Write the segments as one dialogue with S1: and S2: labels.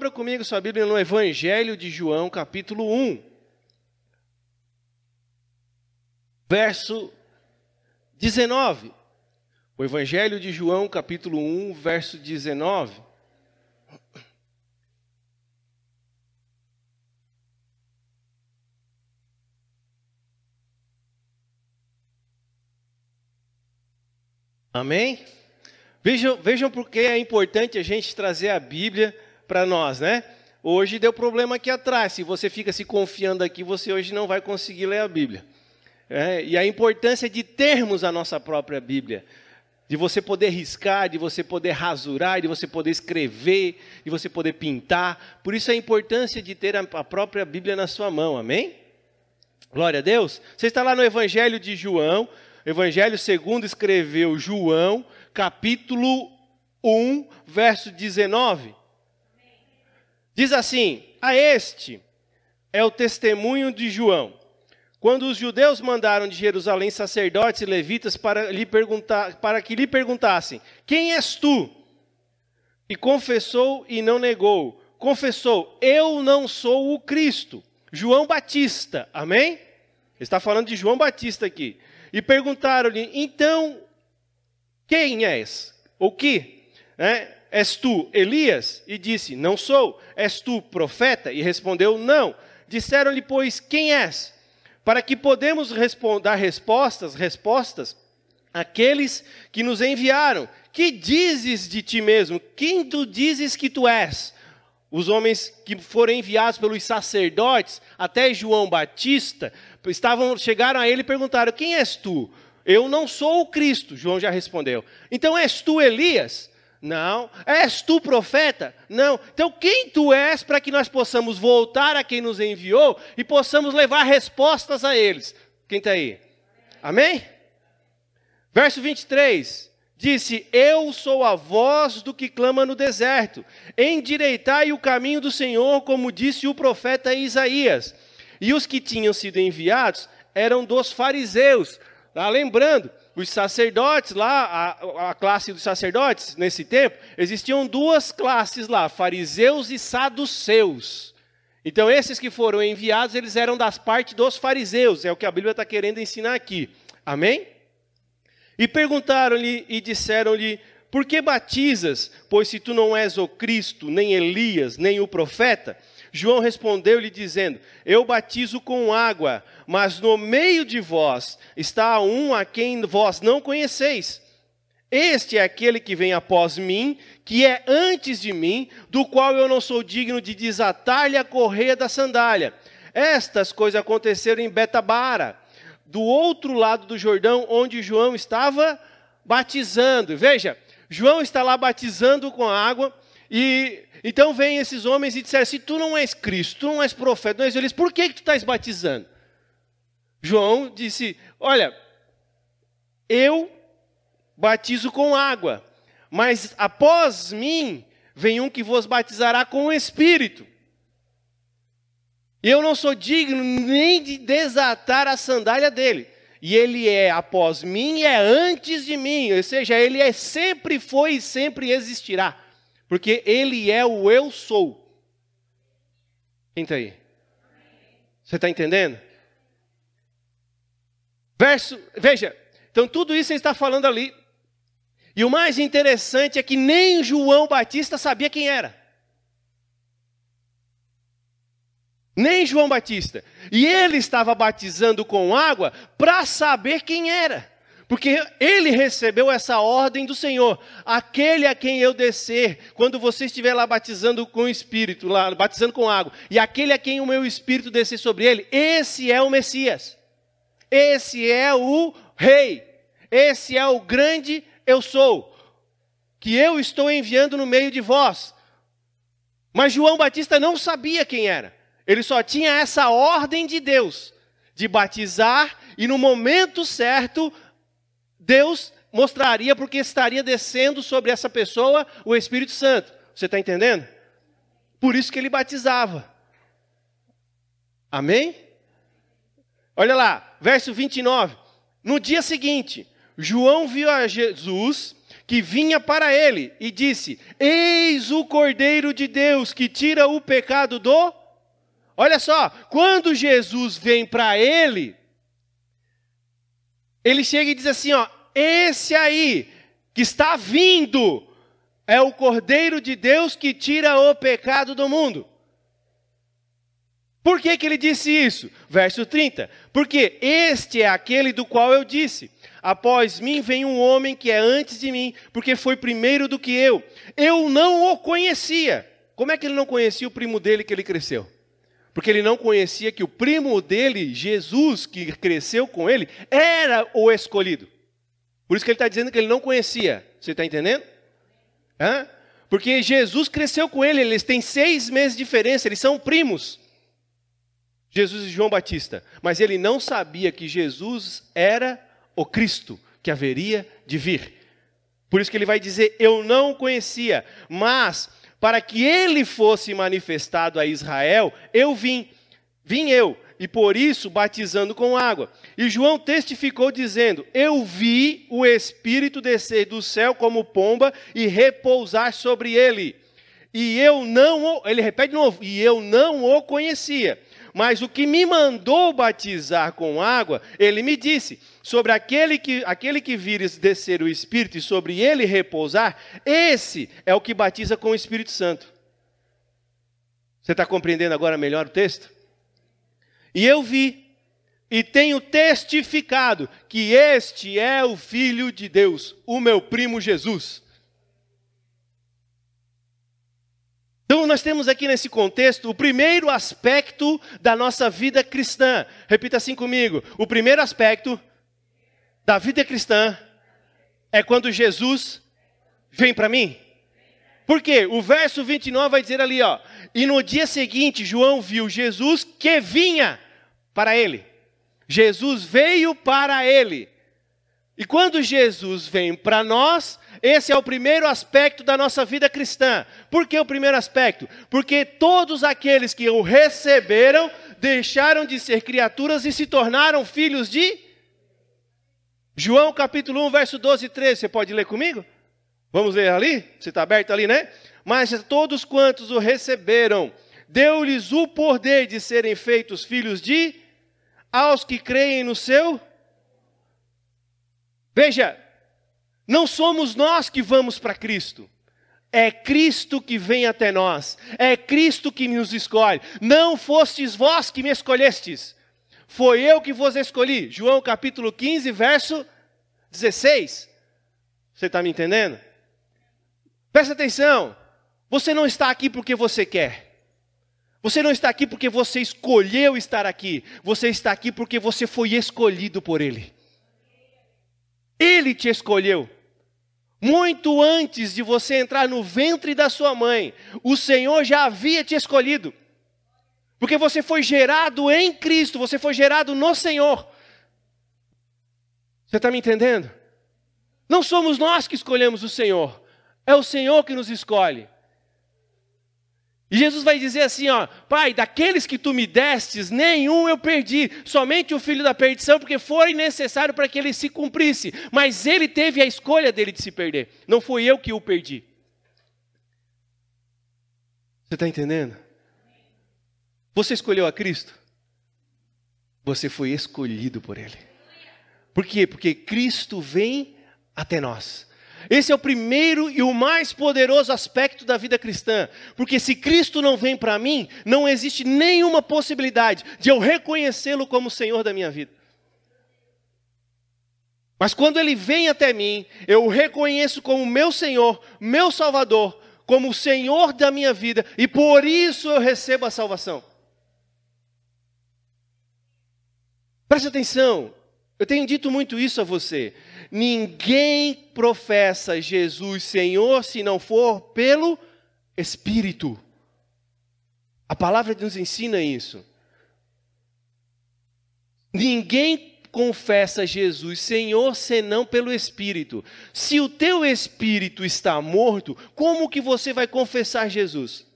S1: abra comigo sua Bíblia no Evangelho de João, capítulo 1. Verso 19. O Evangelho de João, capítulo 1, verso 19. Amém? Vejam porque é importante a gente trazer a Bíblia para nós, né? Hoje deu problema aqui atrás. Se você fica se confiando aqui, você hoje não vai conseguir ler a Bíblia. E a importância de termos a nossa própria Bíblia. De você poder riscar, de você poder rasurar, de você poder escrever, de você poder pintar. Por isso a importância de ter a própria Bíblia na sua mão, amém? Glória a Deus. Você está lá no Evangelho de João. Evangelho segundo escreveu João, capítulo 1, verso 19. Diz assim: a este é o testemunho de João. Quando os judeus mandaram de Jerusalém sacerdotes e levitas para que lhe perguntassem: quem és tu? E confessou e não negou. Confessou: eu não sou o Cristo. João Batista, amém? Ele está falando de João Batista aqui. E perguntaram-lhe: então, quem és? Ou que? És tu Elias? E disse: não sou. És tu profeta? E respondeu: não. Disseram-lhe, pois, quem és? Para que podemos dar respostas àqueles que nos enviaram. Que dizes de ti mesmo? Quem tu dizes que tu és? Os homens que foram enviados pelos sacerdotes, até João Batista, chegaram a ele e perguntaram: quem és tu? Eu não sou o Cristo. João já respondeu. Então és tu Elias? Não. És tu profeta? Não. Então quem tu és para que nós possamos voltar a quem nos enviou e possamos levar respostas a eles? Quem está aí? Amém? Verso 23. Disse: eu sou a voz do que clama no deserto. Endireitai o caminho do Senhor, como disse o profeta Isaías. E os que tinham sido enviados eram dos fariseus. Lembrando, os sacerdotes lá, a classe dos sacerdotes, nesse tempo, existiam duas classes lá, fariseus e saduceus. Então, esses que foram enviados, eles eram das partes dos fariseus. É o que a Bíblia está querendo ensinar aqui. Amém? E perguntaram-lhe e disseram-lhe: por que batizas? Pois se tu não és o Cristo, nem Elias, nem o profeta. João respondeu-lhe dizendo: eu batizo com água, mas no meio de vós está um a quem vós não conheceis. Este é aquele que vem após mim, que é antes de mim, do qual eu não sou digno de desatar-lhe a correia da sandália. Estas coisas aconteceram em Betabara, do outro lado do Jordão, onde João estava batizando. Veja, João está lá batizando com água, e então vêm esses homens e disseram: se tu não és Cristo, tu não és profeta, não és Elias, por que tu estás batizando? João disse: olha, eu batizo com água, mas após mim vem um que vos batizará com o Espírito. E eu não sou digno nem de desatar a sandália dele. E ele é após mim e é antes de mim. Ou seja, ele sempre foi e sempre existirá. Porque ele é o eu sou. Quem está aí? Você está entendendo? Veja, então tudo isso ele está falando ali. E o mais interessante é que nem João Batista sabia quem era. Nem João Batista. E ele estava batizando com água para saber quem era. Porque ele recebeu essa ordem do Senhor. Aquele a quem eu descer, quando você estiver lá batizando com o Espírito, lá batizando com água, e aquele a quem o meu Espírito descer sobre ele, esse é o Messias. Esse é o Rei. Esse é o grande eu sou. Que eu estou enviando no meio de vós. Mas João Batista não sabia quem era. Ele só tinha essa ordem de Deus, de batizar, e no momento certo, Deus mostraria, porque estaria descendo sobre essa pessoa o Espírito Santo. Você está entendendo? Por isso que ele batizava. Amém? Olha lá, verso 29. No dia seguinte, João viu a Jesus que vinha para ele, e disse: eis o Cordeiro de Deus que tira o pecado do... Olha só, quando Jesus vem para ele, ele chega e diz assim, ó, esse aí que está vindo é o Cordeiro de Deus que tira o pecado do mundo. Por que que ele disse isso? Verso 30. Porque este é aquele do qual eu disse: após mim vem um homem que é antes de mim, porque foi primeiro do que eu. Eu não o conhecia. Como é que ele não conhecia o primo dele que ele cresceu? Porque ele não conhecia que o primo dele, Jesus, que cresceu com ele, era o escolhido. Por isso que ele está dizendo que ele não conhecia. Você está entendendo? Hã? Porque Jesus cresceu com ele, eles têm 6 meses de diferença, eles são primos. Jesus e João Batista. Mas ele não sabia que Jesus era o Cristo que haveria de vir. Por isso que ele vai dizer: eu não o conhecia, mas para que ele fosse manifestado a Israel, eu vim eu, e por isso batizando com água. E João testificou dizendo: eu vi o Espírito descer do céu como pomba e repousar sobre ele. E eu não, ele repete de novo, e eu não o conhecia. Mas o que me mandou batizar com água, ele me disse: sobre aquele que vires descer o Espírito e sobre ele repousar, esse é o que batiza com o Espírito Santo. Você está compreendendo agora melhor o texto? E eu vi, e tenho testificado, que este é o Filho de Deus, o meu primo Jesus. Então nós temos aqui nesse contexto o primeiro aspecto da nossa vida cristã. Repita assim comigo: o primeiro aspecto da vida cristã é quando Jesus vem para mim. Por quê? O verso 29 vai dizer ali, ó: e no dia seguinte João viu Jesus que vinha para ele. Jesus veio para ele. E quando Jesus vem para nós, esse é o primeiro aspecto da nossa vida cristã. Por que o primeiro aspecto? Porque todos aqueles que o receberam deixaram de ser criaturas e se tornaram filhos de... João capítulo 1, verso 12 e 13. Você pode ler comigo? Vamos ler ali? Você está aberto ali, né? Mas todos quantos o receberam, deu-lhes o poder de serem feitos filhos de... aos que creem no seu... Veja, não somos nós que vamos para Cristo. É Cristo que vem até nós. É Cristo que nos escolhe. Não fostes vós que me escolhestes. Foi eu que vos escolhi. João capítulo 15, verso 16. Você está me entendendo? Presta atenção. Você não está aqui porque você quer. Você não está aqui porque você escolheu estar aqui. Você está aqui porque você foi escolhido por Ele. Ele te escolheu. Muito antes de você entrar no ventre da sua mãe, o Senhor já havia te escolhido. Porque você foi gerado em Cristo, você foi gerado no Senhor. Você está me entendendo? Não somos nós que escolhemos o Senhor, é o Senhor que nos escolhe. E Jesus vai dizer assim, ó: Pai, daqueles que tu me destes, nenhum eu perdi, somente o filho da perdição, porque foi necessário para que ele se cumprisse. Mas ele teve a escolha dele de se perder, não fui eu que o perdi. Você está entendendo? Você escolheu a Cristo? Você foi escolhido por Ele. Por quê? Porque Cristo vem até nós. Esse é o primeiro e o mais poderoso aspecto da vida cristã. Porque se Cristo não vem para mim, não existe nenhuma possibilidade de eu reconhecê-lo como Senhor da minha vida. Mas quando Ele vem até mim, eu o reconheço como meu Senhor, meu Salvador, como o Senhor da minha vida, e por isso eu recebo a salvação. Preste atenção, eu tenho dito muito isso a você. Ninguém professa Jesus Senhor se não for pelo Espírito. A palavra nos ensina isso. Ninguém confessa Jesus Senhor senão pelo Espírito. Se o teu espírito está morto, como que você vai confessar Jesus?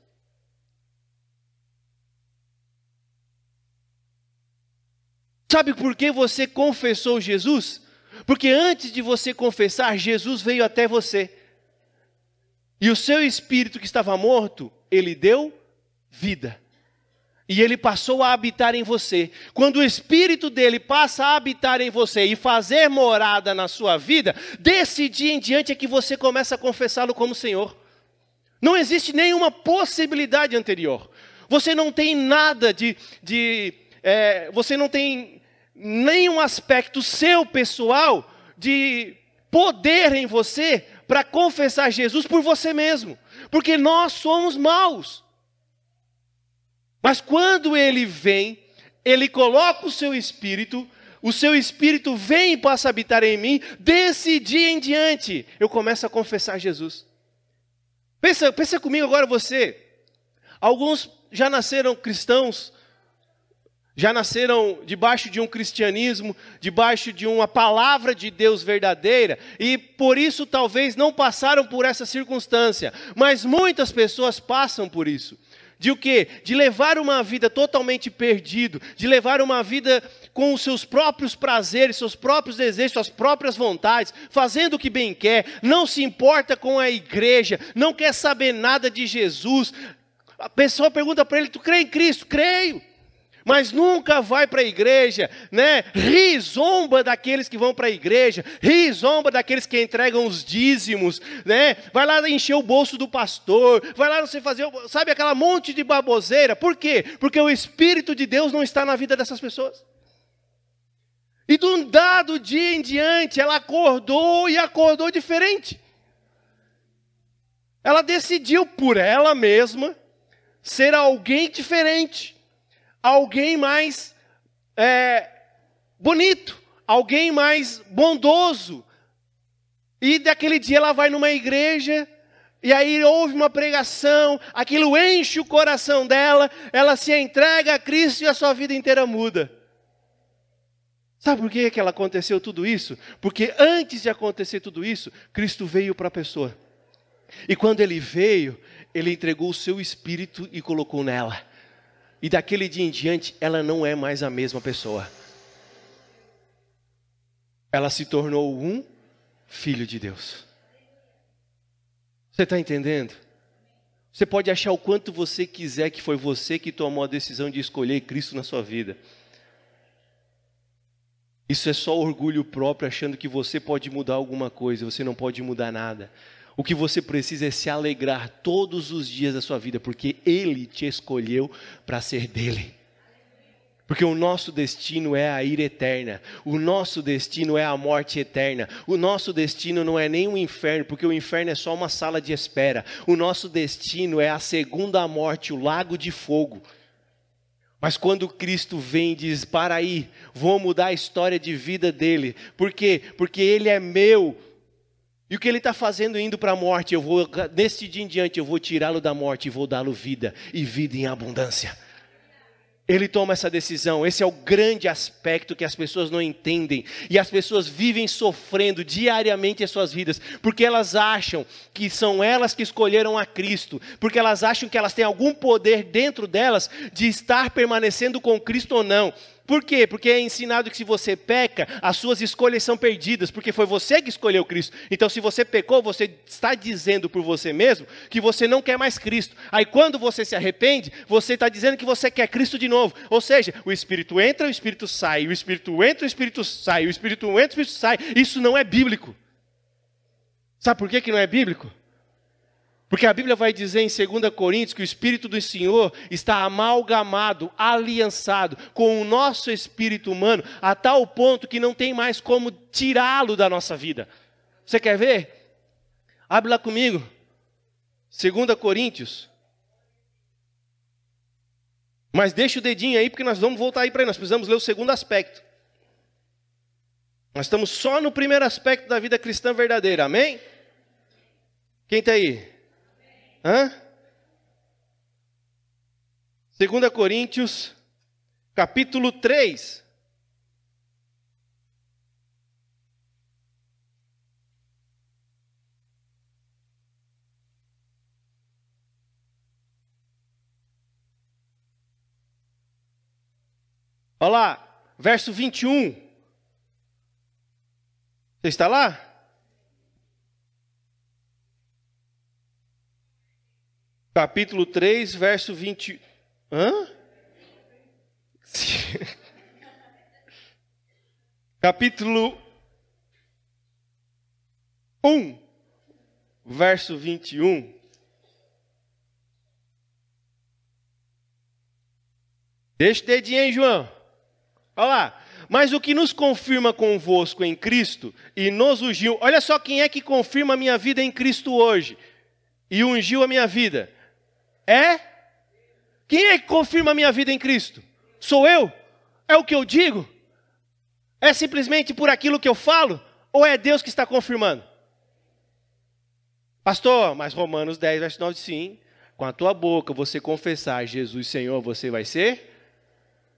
S1: Sabe por que você confessou Jesus? Porque antes de você confessar, Jesus veio até você. E o seu espírito que estava morto, ele deu vida. E ele passou a habitar em você. Quando o espírito dele passa a habitar em você e fazer morada na sua vida, desse dia em diante é que você começa a confessá-lo como Senhor. Não existe nenhuma possibilidade anterior. Você não tem nada você não tem nenhum aspecto seu pessoal de poder em você para confessar Jesus por você mesmo. Porque nós somos maus. Mas quando ele vem, ele coloca o seu espírito vem e passa a habitar em mim, desse dia em diante, eu começo a confessar Jesus. Pensa comigo agora você. Alguns já nasceram cristãos, já nasceram debaixo de um cristianismo, debaixo de uma palavra de Deus verdadeira, e por isso talvez não passaram por essa circunstância, mas muitas pessoas passam por isso. De o quê? De levar uma vida totalmente perdido, de levar uma vida com os seus próprios prazeres, seus próprios desejos, suas próprias vontades, fazendo o que bem quer, não se importa com a igreja, não quer saber nada de Jesus. A pessoa pergunta para ele, tu crê em Cristo? Creio. Mas nunca vai para a igreja, né? Ri e zomba daqueles que vão para a igreja, ri e zomba daqueles que entregam os dízimos, né? Vai lá encher o bolso do pastor, vai lá você fazer, sabe, aquela monte de baboseira. Por quê? Porque o Espírito de Deus não está na vida dessas pessoas. E de um dado dia em diante, ela acordou e acordou diferente. Ela decidiu por ela mesma ser alguém diferente. Alguém mais bonito, alguém mais bondoso. E daquele dia ela vai numa igreja, e aí ouve uma pregação, aquilo enche o coração dela, ela se entrega a Cristo e a sua vida inteira muda. Sabe por que ela aconteceu tudo isso? Porque antes de acontecer tudo isso, Cristo veio para a pessoa. E quando ele veio, ele entregou o seu espírito e colocou nela. E daquele dia em diante, ela não é mais a mesma pessoa. Ela se tornou um filho de Deus. Você está entendendo? Você pode achar o quanto você quiser que foi você que tomou a decisão de escolher Cristo na sua vida. Isso é só orgulho próprio, achando que você pode mudar alguma coisa. Você não pode mudar nada. O que você precisa é se alegrar todos os dias da sua vida, porque Ele te escolheu para ser dele. Porque o nosso destino é a ira eterna, o nosso destino é a morte eterna, o nosso destino não é nem o inferno, porque o inferno é só uma sala de espera. O nosso destino é a segunda morte, o lago de fogo. Mas quando Cristo vem e diz, para aí, vou mudar a história de vida dele. Por quê? Porque ele é meu. E o que ele está fazendo indo para a morte, neste dia em diante, eu vou tirá-lo da morte e vou dá-lo vida, e vida em abundância. Ele toma essa decisão. Esse é o grande aspecto que as pessoas não entendem. E as pessoas vivem sofrendo diariamente as suas vidas, porque elas acham que são elas que escolheram a Cristo, porque elas acham que elas têm algum poder dentro delas de estar permanecendo com Cristo ou não. Por quê? Porque é ensinado que se você peca, as suas escolhas são perdidas, porque foi você que escolheu Cristo. Então se você pecou, você está dizendo por você mesmo que você não quer mais Cristo. Aí quando você se arrepende, você está dizendo que você quer Cristo de novo. Ou seja, o Espírito entra, o Espírito sai, o Espírito entra, o Espírito sai, o Espírito entra, o Espírito sai. Isso não é bíblico. Sabe por que não é bíblico? Porque a Bíblia vai dizer em 2 Coríntios que o Espírito do Senhor está amalgamado, aliançado com o nosso espírito humano, a tal ponto que não tem mais como tirá-lo da nossa vida. Você quer ver? Abre lá comigo. 2 Coríntios. Mas deixa o dedinho aí, porque nós vamos voltar aí para aí. Nós precisamos ler o segundo aspecto. Nós estamos só no primeiro aspecto da vida cristã verdadeira, amém? Quem está aí? Hã? 2 Coríntios, capítulo 3. Olha lá, verso 21. Você está lá? Capítulo 3, verso 20. Hã? Capítulo 1, verso 21. Deixa o dedinho aí, João. Olha lá. Mas o que nos confirma convosco em Cristo e nos ungiu. Olha só quem é que confirma a minha vida em Cristo hoje e ungiu a minha vida. Quem é que confirma a minha vida em Cristo? Sou eu? É o que eu digo? É simplesmente por aquilo que eu falo? Ou é Deus que está confirmando? Pastor, mas Romanos 10, verso 9, sim. Com a tua boca você confessar Jesus Senhor, você vai ser.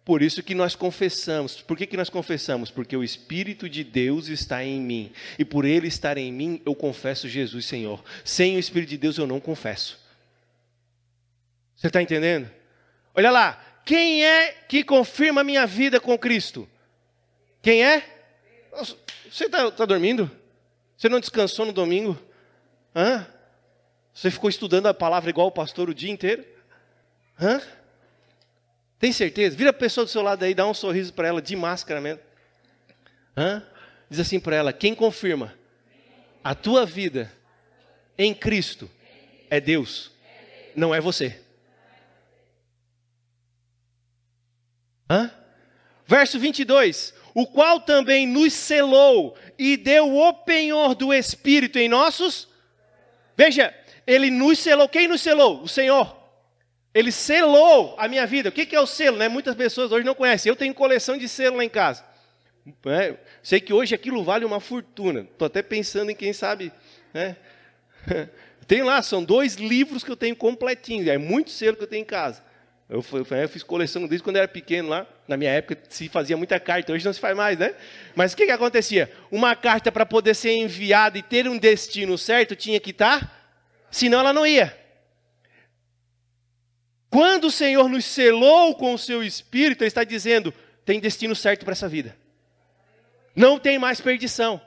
S1: Por isso que nós confessamos. Por que nós confessamos? Porque o Espírito de Deus está em mim. E por Ele estar em mim, eu confesso Jesus Senhor. Sem o Espírito de Deus eu não confesso. Você está entendendo? Olha lá. Quem é que confirma a minha vida com Cristo? Quem é? Você está dormindo? Você não descansou no domingo? Hã? Você ficou estudando a palavra igual o pastor o dia inteiro? Hã? Tem certeza? Vira a pessoa do seu lado aí, dá um sorriso para ela de máscara mesmo. Hã? Diz assim para ela, quem confirma a tua vida em Cristo é Deus, não é você. Hã? Verso 22. O qual também nos selou e deu o penhor do Espírito em nossos... Veja, Ele nos selou. Quem nos selou? O Senhor. Ele selou a minha vida. O que é o selo? Né? Muitas pessoas hoje não conhecem. Eu tenho coleção de selo lá em casa. Sei que hoje aquilo vale uma fortuna. Estou até pensando em quem sabe. Né? Tem lá, são 2 livros que eu tenho completinhos. É muito selo que eu tenho em casa. Eu fiz coleção desde quando eu era pequeno lá. Na minha época se fazia muita carta. Hoje não se faz mais, né? Mas o que acontecia? Uma carta para poder ser enviada e ter um destino certo tinha que estar. Senão ela não ia. Quando o Senhor nos selou com o seu Espírito, Ele está dizendo, tem destino certo para essa vida. Não tem mais perdição.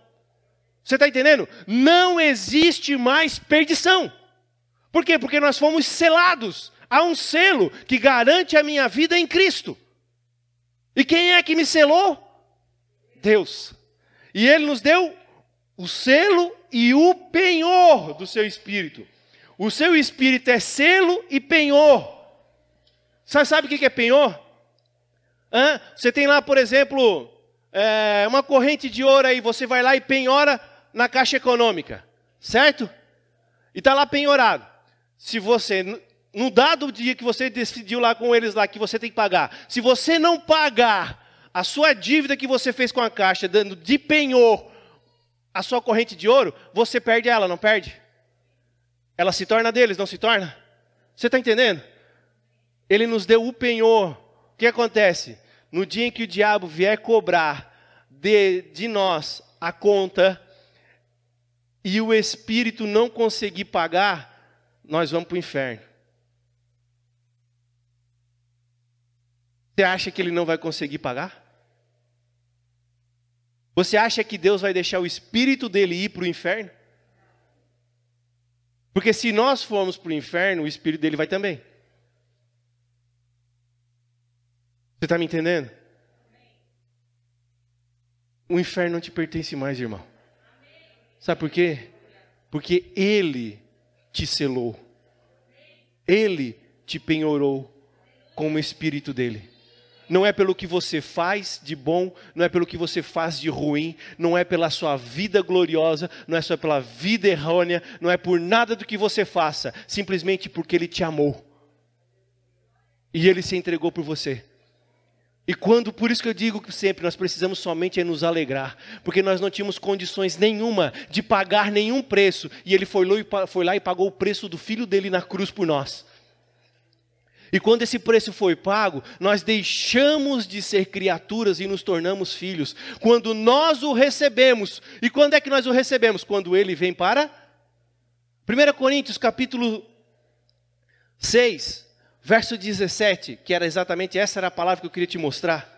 S1: Você está entendendo? Não existe mais perdição. Por quê? Porque nós fomos selados. Há um selo que garante a minha vida em Cristo. E quem é que me selou? Deus. E Ele nos deu o selo e o penhor do seu Espírito. O seu Espírito é selo e penhor. Sabe o que é penhor? Você tem lá, por exemplo, uma corrente de ouro aí, você vai lá e penhora na Caixa Econômica, certo? E está lá penhorado. Se você, no dado dia que você decidiu lá com eles lá, que você tem que pagar, se você não pagar a sua dívida que você fez com a Caixa, dando de penhor a sua corrente de ouro, você perde ela, não perde? Ela se torna deles, não se torna? Você está entendendo? Ele nos deu o penhor. O que acontece? No dia em que o diabo vier cobrar de nós a conta e o Espírito não conseguir pagar, nós vamos para o inferno. Você acha que ele não vai conseguir pagar? Você acha que Deus vai deixar o Espírito dele ir para o inferno? Porque se nós formos para o inferno, o Espírito dele vai também. Você está me entendendo? O inferno não te pertence mais, irmão. Sabe por quê? Porque Ele te selou. Ele te penhorou com o Espírito dele. Não é pelo que você faz de bom, não é pelo que você faz de ruim, não é pela sua vida gloriosa, não é só pela vida errônea, não é por nada do que você faça, simplesmente porque Ele te amou. E Ele se entregou por você. E por isso que eu digo que sempre nós precisamos somente nos alegrar, porque nós não tínhamos condições nenhuma de pagar nenhum preço, e Ele foi lá e pagou o preço do Filho dele na cruz por nós. E quando esse preço foi pago, nós deixamos de ser criaturas e nos tornamos filhos. Quando nós o recebemos, e quando é que nós o recebemos? Quando Ele vem para 1 Coríntios capítulo 6, verso 17, que era exatamente essa era a palavra que eu queria te mostrar.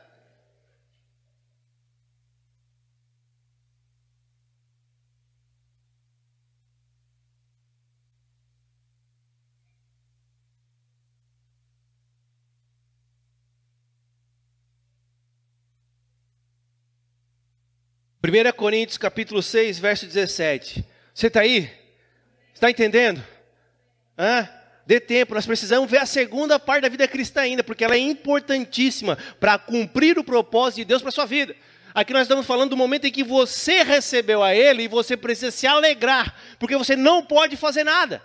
S1: 1 Coríntios capítulo 6, verso 17. Você está aí? Está entendendo? Dê tempo, nós precisamos ver a segunda parte da vida cristã ainda, porque ela é importantíssima para cumprir o propósito de Deus para a sua vida. Aqui nós estamos falando do momento em que você recebeu a Ele e você precisa se alegrar, porque você não pode fazer nada.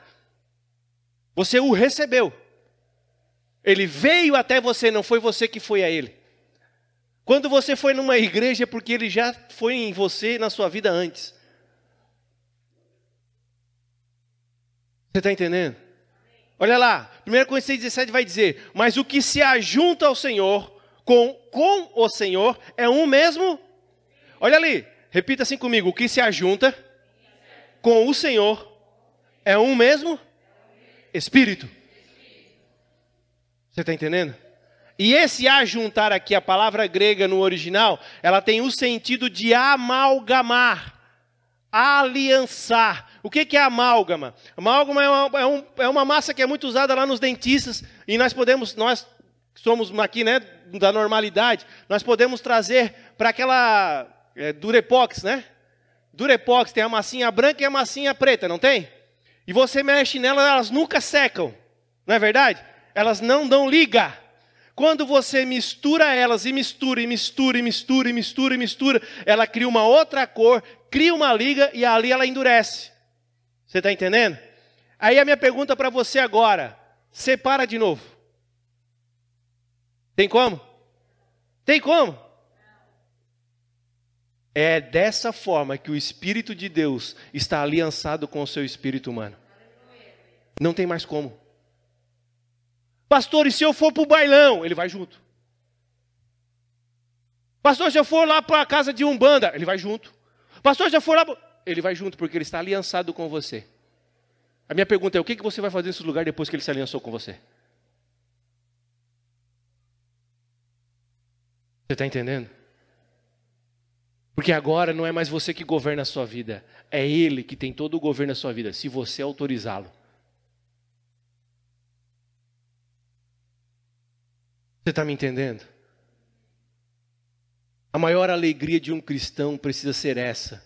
S1: Você o recebeu. Ele veio até você, não foi você que foi a Ele. Quando você foi numa igreja é porque Ele já foi em você, na sua vida antes. Você está entendendo? Olha lá, 1 Coríntios 6,17 vai dizer: mas o que se ajunta ao Senhor, com o Senhor, é um mesmo. Olha ali, repita assim comigo: o que se ajunta com o Senhor é um mesmo Espírito. Você está entendendo? E esse ajuntar aqui, a palavra grega no original, ela tem o sentido de amalgamar, aliançar. O que é amálgama? Amálgama é uma massa que é muito usada lá nos dentistas, e nós somos aqui, né, da normalidade, nós podemos trazer para aquela Durepox, né? Durepox tem a massinha branca e a massinha preta, não tem? E você mexe nelas, elas nunca secam, não é verdade? Elas não dão liga. Quando você mistura elas e mistura, ela cria uma outra cor, cria uma liga e ali ela endurece. Você está entendendo? Aí a minha pergunta para você agora: separa de novo. Tem como? Tem como? É dessa forma que o Espírito de Deus está aliançado com o seu espírito humano. Não tem mais como. Pastor, e se eu for para o bailão? Ele vai junto. Pastor, se eu for lá para a casa de Umbanda? Ele vai junto. Pastor, se eu for lá... Ele vai junto, porque ele está aliançado com você. A minha pergunta é: o que você vai fazer nesse lugar depois que ele se aliançou com você? Você está entendendo? Porque agora não é mais você que governa a sua vida. É Ele que tem todo o governo da sua vida, se você autorizá-lo. Você está me entendendo? A maior alegria de um cristão precisa ser essa.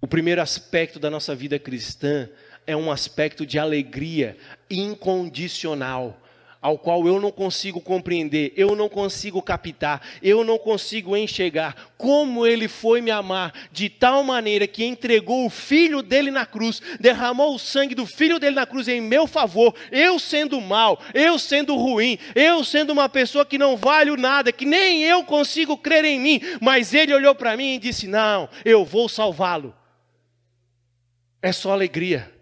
S1: O primeiro aspecto da nossa vida cristã é um aspecto de alegria incondicional, ao qual eu não consigo compreender, eu não consigo captar, eu não consigo enxergar como Ele foi me amar de tal maneira que entregou o Filho dele na cruz, derramou o sangue do Filho dele na cruz em meu favor, eu sendo mal, eu sendo ruim, eu sendo uma pessoa que não valho nada, que nem eu consigo crer em mim, mas Ele olhou para mim e disse: não, eu vou salvá-lo. É só alegria.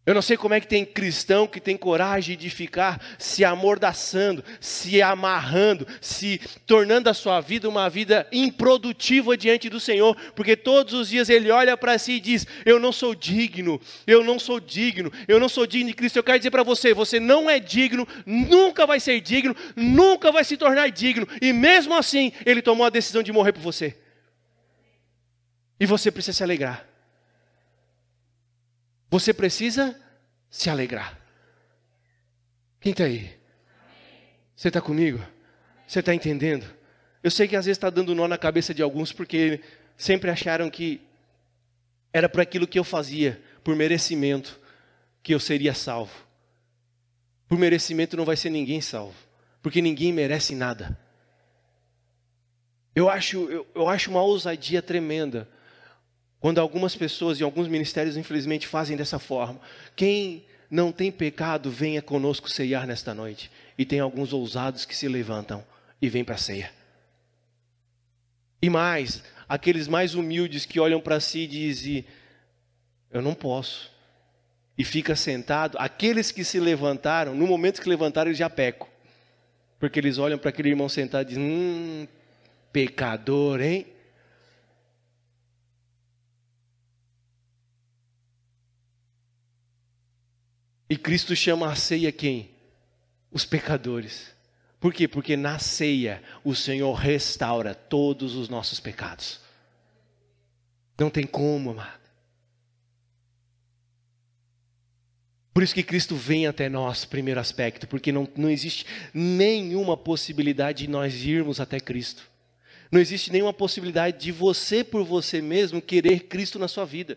S1: Eu não sei como é que tem cristão que tem coragem de ficar se amordaçando, se amarrando, se tornando a sua vida uma vida improdutiva diante do Senhor, porque todos os dias ele olha para si e diz: eu não sou digno, eu não sou digno, eu não sou digno de Cristo. Eu quero dizer para você: você não é digno, nunca vai ser digno, nunca vai se tornar digno, e mesmo assim Ele tomou a decisão de morrer por você. E você precisa se alegrar. Você precisa se alegrar. Quem está aí? Você está comigo? Você está entendendo? Eu sei que às vezes está dando nó na cabeça de alguns, porque sempre acharam que era por aquilo que eu fazia, por merecimento, que eu seria salvo. Por merecimento não vai ser ninguém salvo, porque ninguém merece nada. Eu acho uma ousadia tremenda quando algumas pessoas e alguns ministérios, infelizmente, fazem dessa forma. Quem não tem pecado, venha conosco ceiar nesta noite. E tem alguns ousados que se levantam e vêm para a ceia. E mais, aqueles mais humildes que olham para si e dizem: eu não posso. E fica sentado. Aqueles que se levantaram, no momento que levantaram, eles já pecam. Porque eles olham para aquele irmão sentado e dizem: pecador, hein? E Cristo chama a ceia quem? Os pecadores. Por quê? Porque na ceia o Senhor restaura todos os nossos pecados. Não tem como, amado. Por isso que Cristo vem até nós, primeiro aspecto, porque não existe nenhuma possibilidade de nós irmos até Cristo. Não existe nenhuma possibilidade de você, por você mesmo, querer Cristo na sua vida.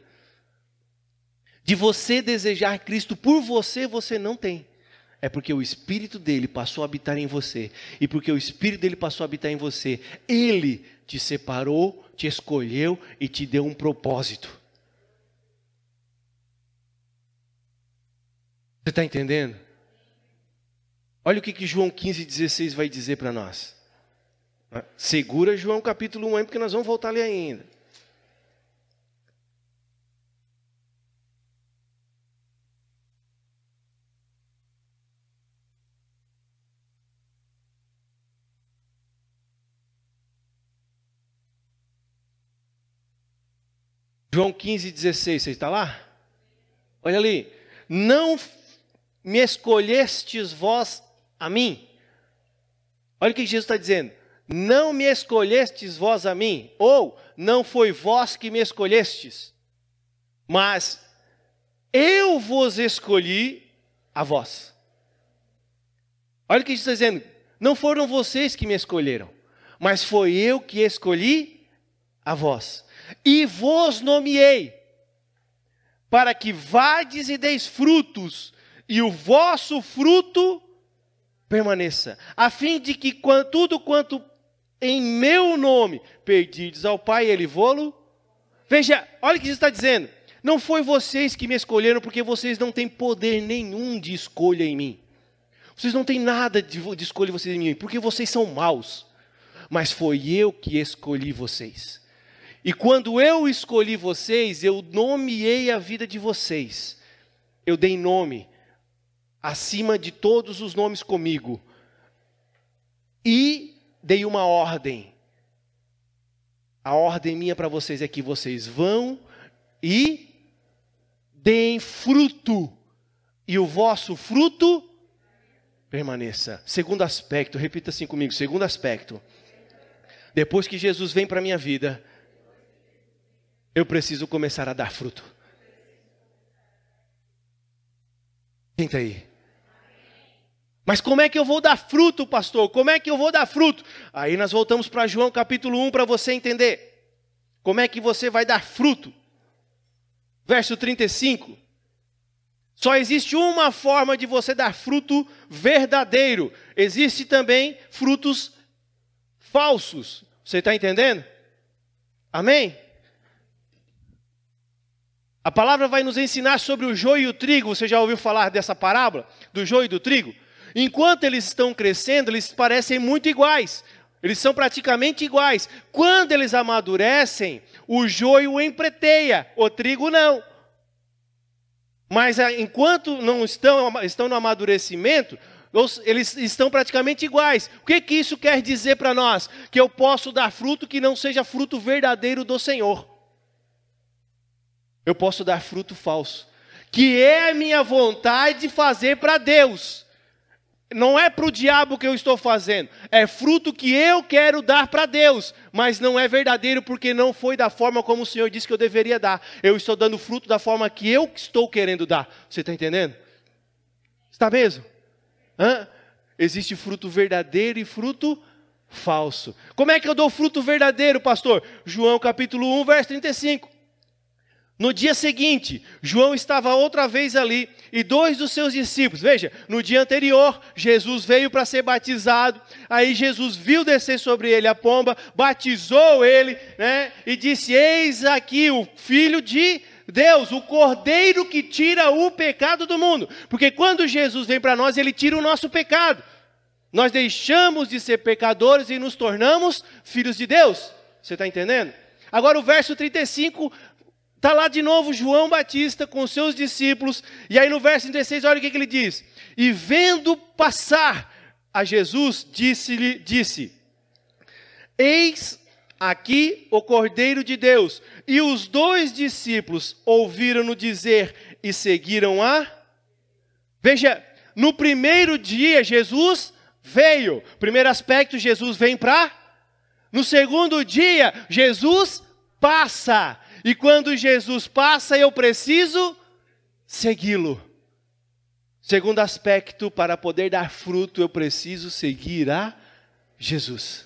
S1: De você desejar Cristo por você, você não tem. É porque o Espírito dele passou a habitar em você. E porque o Espírito dele passou a habitar em você, ele te separou, te escolheu e te deu um propósito. Você está entendendo? Olha o que João 15,16 vai dizer para nós. Segura João capítulo 1 aí, porque nós vamos voltar ali ainda. João 15,16, você está lá? Olha ali. Não me escolhestes vós a mim. Olha o que Jesus está dizendo. Não me escolhestes vós a mim. Ou, não foi vós que me escolhestes. Mas eu vos escolhi a vós. Olha o que Jesus está dizendo. Não foram vocês que me escolheram. Mas foi eu que escolhi a vós. E vos nomeei, para que vades e deis frutos, e o vosso fruto permaneça, a fim de que tudo quanto em meu nome pedirdes ao Pai, Ele vô-lo. Veja, olha o que Jesus está dizendo. Não foi vocês que me escolheram, porque vocês não têm poder nenhum de escolha em mim. Vocês não têm nada de escolha vocês em mim, porque vocês são maus. Mas foi eu que escolhi vocês. E quando eu escolhi vocês, eu nomeei a vida de vocês. Eu dei nome, acima de todos os nomes comigo. E dei uma ordem. A ordem minha para vocês é que vocês vão e deem fruto. E o vosso fruto permaneça. Segundo aspecto, repita assim comigo, segundo aspecto. Depois que Jesus vem para a minha vida, eu preciso começar a dar fruto. Quem está aí? Mas como é que eu vou dar fruto, pastor? Como é que eu vou dar fruto? Aí nós voltamos para João capítulo 1 para você entender. Como é que você vai dar fruto? Verso 35. Só existe uma forma de você dar fruto verdadeiro. Existe também frutos falsos. Você está entendendo? Amém? A palavra vai nos ensinar sobre o joio e o trigo. Você já ouviu falar dessa parábola? Do joio e do trigo? Enquanto eles estão crescendo, eles parecem muito iguais. Eles são praticamente iguais. Quando eles amadurecem, o joio empreteia, o trigo não. Mas enquanto não estão no amadurecimento, eles estão praticamente iguais. O que isso quer dizer para nós? Que eu posso dar fruto que não seja fruto verdadeiro do Senhor. Eu posso dar fruto falso, que é a minha vontade de fazer para Deus. Não é para o diabo que eu estou fazendo, é fruto que eu quero dar para Deus, mas não é verdadeiro porque não foi da forma como o Senhor disse que eu deveria dar. Eu estou dando fruto da forma que eu estou querendo dar. Você está entendendo? Está mesmo? Existe fruto verdadeiro e fruto falso. Como é que eu dou fruto verdadeiro, pastor? João capítulo 1, verso 35. No dia seguinte, João estava outra vez ali e 2 dos seus discípulos. Veja, no dia anterior, Jesus veio para ser batizado. Aí Jesus viu descer sobre ele a pomba, batizou ele, né, e disse: eis aqui o Filho de Deus, o Cordeiro que tira o pecado do mundo. Porque quando Jesus vem para nós, ele tira o nosso pecado. Nós deixamos de ser pecadores e nos tornamos filhos de Deus. Você está entendendo? Agora o verso 35... está lá de novo João Batista com os seus discípulos. E aí no verso 36, olha o que ele diz. E vendo passar a Jesus, disse: eis aqui o Cordeiro de Deus. E os 2 discípulos ouviram-no dizer e seguiram a... Veja, no primeiro dia Jesus veio. Primeiro aspecto, Jesus vem para... No segundo dia, Jesus passa. E quando Jesus passa, eu preciso segui-lo. Segundo aspecto, para poder dar fruto, eu preciso seguir a Jesus.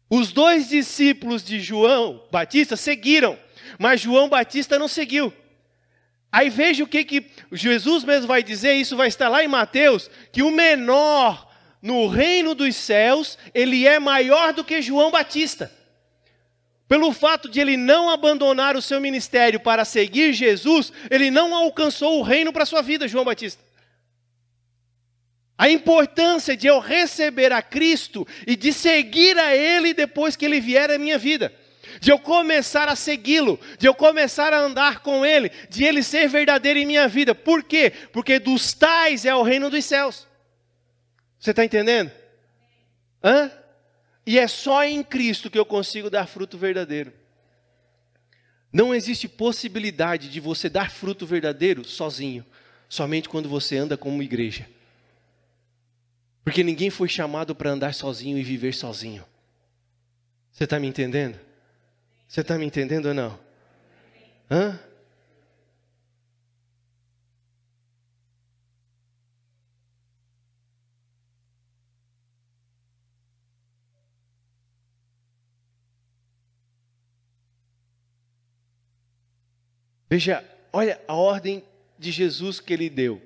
S1: Os 2 discípulos de João Batista seguiram, mas João Batista não seguiu. Aí veja o que Jesus mesmo vai dizer, isso vai estar lá em Mateus, que o menor no reino dos céus, ele é maior do que João Batista. Pelo fato de ele não abandonar o seu ministério para seguir Jesus, ele não alcançou o reino para a sua vida, João Batista. A importância de eu receber a Cristo e de seguir a Ele depois que Ele vier à minha vida. De eu começar a segui-lo, de eu começar a andar com Ele, de Ele ser verdadeiro em minha vida. Por quê? Porque dos tais é o reino dos céus. Você está entendendo? Hã? E é só em Cristo que eu consigo dar fruto verdadeiro. Não existe possibilidade de você dar fruto verdadeiro sozinho, somente quando você anda como igreja. Porque ninguém foi chamado para andar sozinho e viver sozinho. Você está me entendendo? Você está me entendendo ou não? Hã? Veja, olha a ordem de Jesus que Ele deu.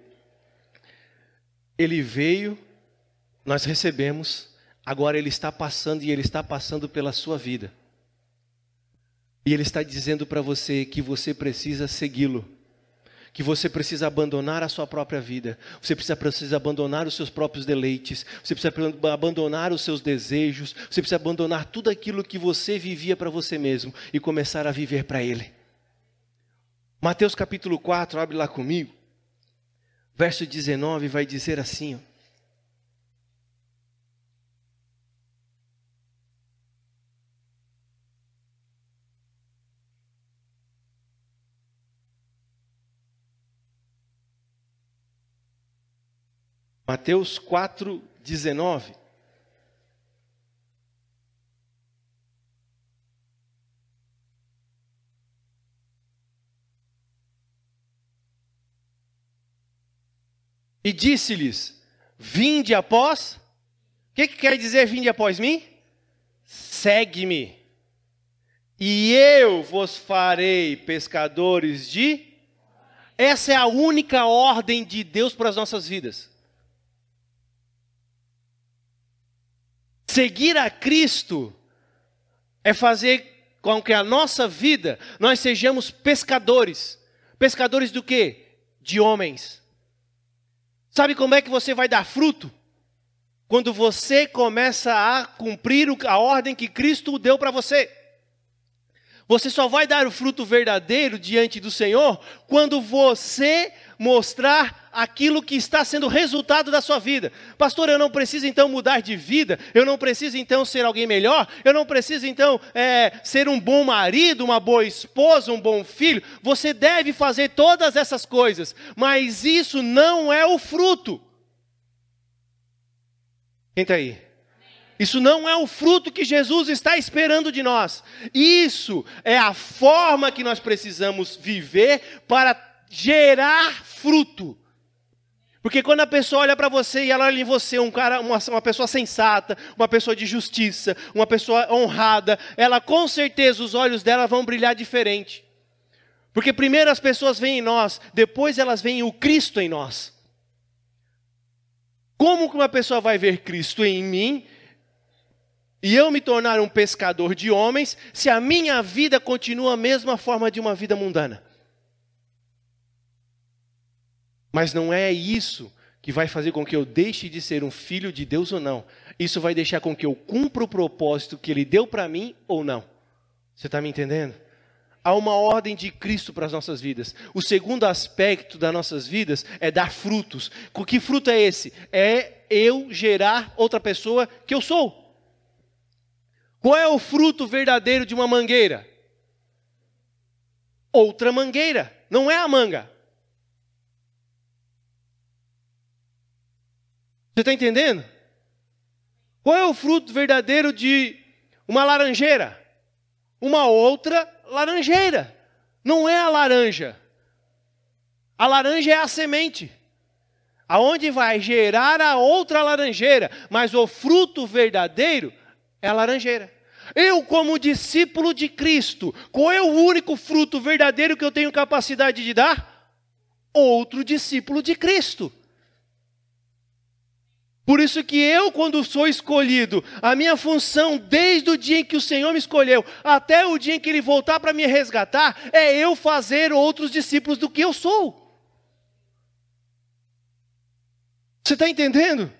S1: Ele veio, nós recebemos, agora Ele está passando e Ele está passando pela sua vida. E Ele está dizendo para você que você precisa segui-lo. Que você precisa abandonar a sua própria vida. Você precisa abandonar os seus próprios deleites. Você precisa abandonar os seus desejos. Você precisa abandonar tudo aquilo que você vivia para você mesmo e começar a viver para Ele. Mateus capítulo 4, abre lá comigo. Verso 19 vai dizer assim, ó. Mateus 4, 19. E disse-lhes, vinde após, o que quer dizer vinde após mim? Segue-me, e eu vos farei pescadores de... Essa é a única ordem de Deus para as nossas vidas. Seguir a Cristo é fazer com que a nossa vida, nós sejamos pescadores. Pescadores do quê? De homens. Sabe como é que você vai dar fruto? Quando você começa a cumprir a ordem que Cristo deu para você. Você só vai dar o fruto verdadeiro diante do Senhor quando você mostrar aquilo que está sendo resultado da sua vida. Pastor, eu não preciso então mudar de vida, eu não preciso então ser alguém melhor, eu não preciso então ser um bom marido, uma boa esposa, um bom filho. Você deve fazer todas essas coisas, mas isso não é o fruto. Quem está aí? Isso não é o fruto que Jesus está esperando de nós. Isso é a forma que nós precisamos viver para gerar fruto. Porque quando a pessoa olha para você e ela olha em você uma pessoa sensata, uma pessoa de justiça, uma pessoa honrada, ela com certeza os olhos dela vão brilhar diferente. Porque primeiro as pessoas veem em nós, depois elas veem o Cristo em nós. Como que uma pessoa vai ver Cristo em mim e eu me tornar um pescador de homens, se a minha vida continua a mesma forma de uma vida mundana? Mas não é isso que vai fazer com que eu deixe de ser um filho de Deus ou não. Isso vai deixar com que eu cumpra o propósito que Ele deu para mim ou não. Você está me entendendo? Há uma ordem de Cristo para as nossas vidas. O segundo aspecto das nossas vidas é dar frutos. Que fruto é esse? É eu gerar outra pessoa que eu sou. Qual é o fruto verdadeiro de uma mangueira? Outra mangueira, não é a manga. Você está entendendo? Qual é o fruto verdadeiro de uma laranjeira? Uma outra laranjeira. Não é a laranja. A laranja é a semente. Aonde vai gerar a outra laranjeira. Mas o fruto verdadeiro é a laranjeira. Eu, como discípulo de Cristo, qual é o único fruto verdadeiro que eu tenho capacidade de dar? Outro discípulo de Cristo. Por isso que eu, quando sou escolhido, a minha função, desde o dia em que o Senhor me escolheu, até o dia em que Ele voltar para me resgatar, é eu fazer outros discípulos do que eu sou. Você está entendendo?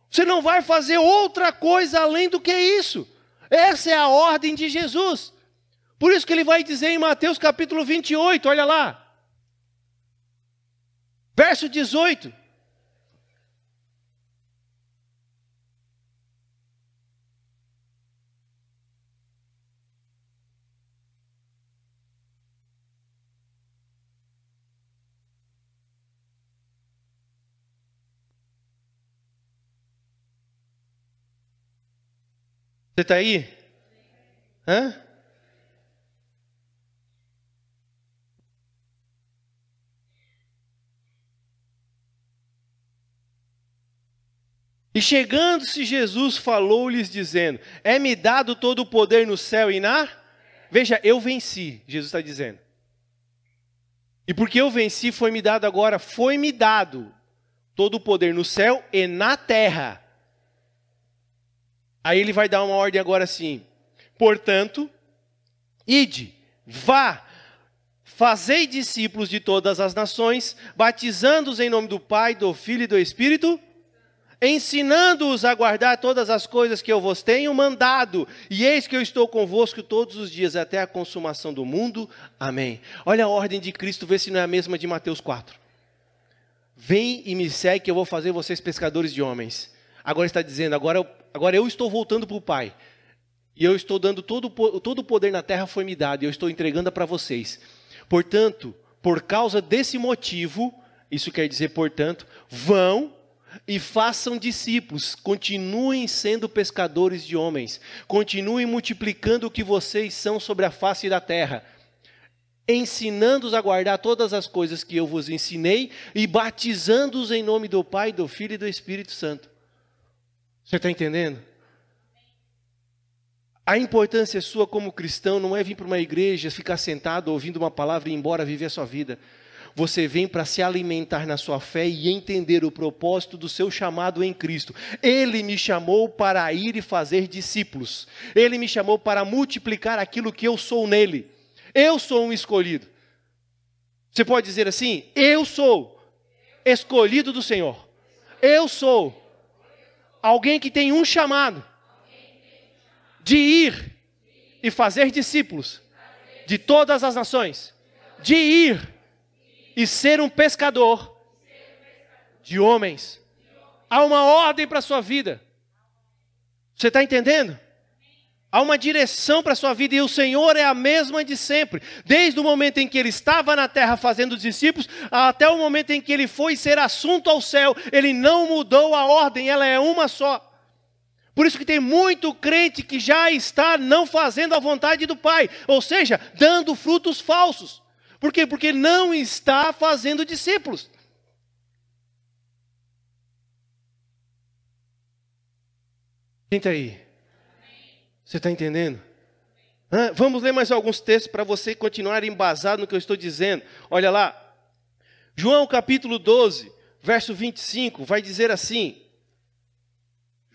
S1: Você não vai fazer outra coisa além do que isso. Essa é a ordem de Jesus. Por isso que Ele vai dizer em Mateus capítulo 28, olha lá. Verso 18. Você está aí? Hã? E chegando-se Jesus, falou-lhes dizendo, é-me dado todo o poder no céu e na... Veja, eu venci, Jesus está dizendo. E porque eu venci, foi-me dado agora, foi-me dado todo o poder no céu e na terra. Aí ele vai dar uma ordem agora assim. Portanto, ide, vá, fazei discípulos de todas as nações, batizando-os em nome do Pai, do Filho e do Espírito, ensinando-os a guardar todas as coisas que eu vos tenho mandado. E eis que eu estou convosco todos os dias, até a consumação do mundo. Amém. Olha a ordem de Cristo, vê se não é a mesma de Mateus 4. Vem e me segue que eu vou fazer vocês pescadores de homens. Agora está dizendo, agora eu estou voltando para o Pai. E eu estou dando todo o poder na terra foi me dado. E eu estou entregando para vocês. Portanto, por causa desse motivo, isso quer dizer, portanto, vão e façam discípulos. Continuem sendo pescadores de homens. Continuem multiplicando o que vocês são sobre a face da terra. Ensinando-os a guardar todas as coisas que eu vos ensinei. E batizando-os em nome do Pai, do Filho e do Espírito Santo. Você está entendendo? A importância sua como cristão não é vir para uma igreja, ficar sentado ouvindo uma palavra e ir embora viver a sua vida. Você vem para se alimentar na sua fé e entender o propósito do seu chamado em Cristo. Ele me chamou para ir e fazer discípulos. Ele me chamou para multiplicar aquilo que eu sou nele. Eu sou um escolhido. Você pode dizer assim, eu sou escolhido do Senhor. Eu sou alguém que tem um chamado de ir e fazer discípulos de todas as nações. De ir e ser um pescador de homens. Há uma ordem para a sua vida. Você está entendendo? Há uma direção para a sua vida e o Senhor é a mesma de sempre. Desde o momento em que Ele estava na terra fazendo discípulos, até o momento em que Ele foi ser assunto ao céu, Ele não mudou a ordem, ela é uma só. Por isso que tem muito crente que já está não fazendo a vontade do Pai, ou seja, dando frutos falsos. Por quê? Porque não está fazendo discípulos. Quem está aí? Você está entendendo? Vamos ler mais alguns textos para você continuar embasado no que eu estou dizendo. Olha lá. João capítulo 12, verso 25, vai dizer assim.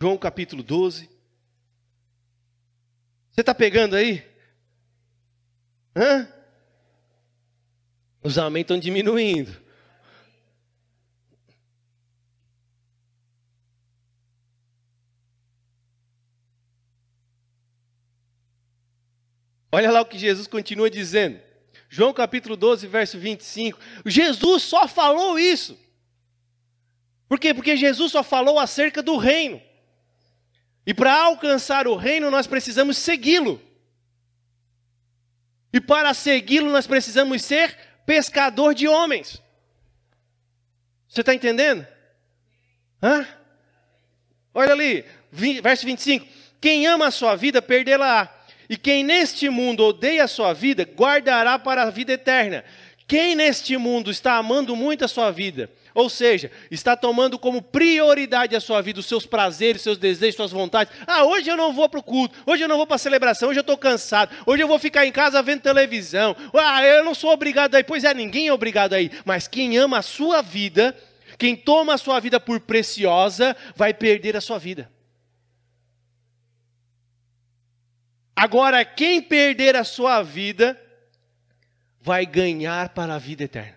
S1: João capítulo 12. Você está pegando aí? Os amém estão diminuindo. Olha lá o que Jesus continua dizendo. João capítulo 12, verso 25. Jesus só falou isso. Por quê? Porque Jesus só falou acerca do reino. E para alcançar o reino, nós precisamos segui-lo. E para segui-lo, nós precisamos ser pescador de homens. Você está entendendo? Olha ali, verso 25. Quem ama a sua vida, perdê-la-á. E quem neste mundo odeia a sua vida, guardará para a vida eterna. Quem neste mundo está amando muito a sua vida, Ou seja, está tomando como prioridade a sua vida, os seus prazeres, os seus desejos, suas vontades. Hoje eu não vou para o culto, hoje eu não vou para a celebração, hoje eu estou cansado, hoje eu vou ficar em casa vendo televisão. Eu não sou obrigado a ir. Pois é, ninguém é obrigado a ir. Mas quem ama a sua vida, quem toma a sua vida por preciosa, vai perder a sua vida. Agora, quem perder a sua vida, vai ganhar para a vida eterna.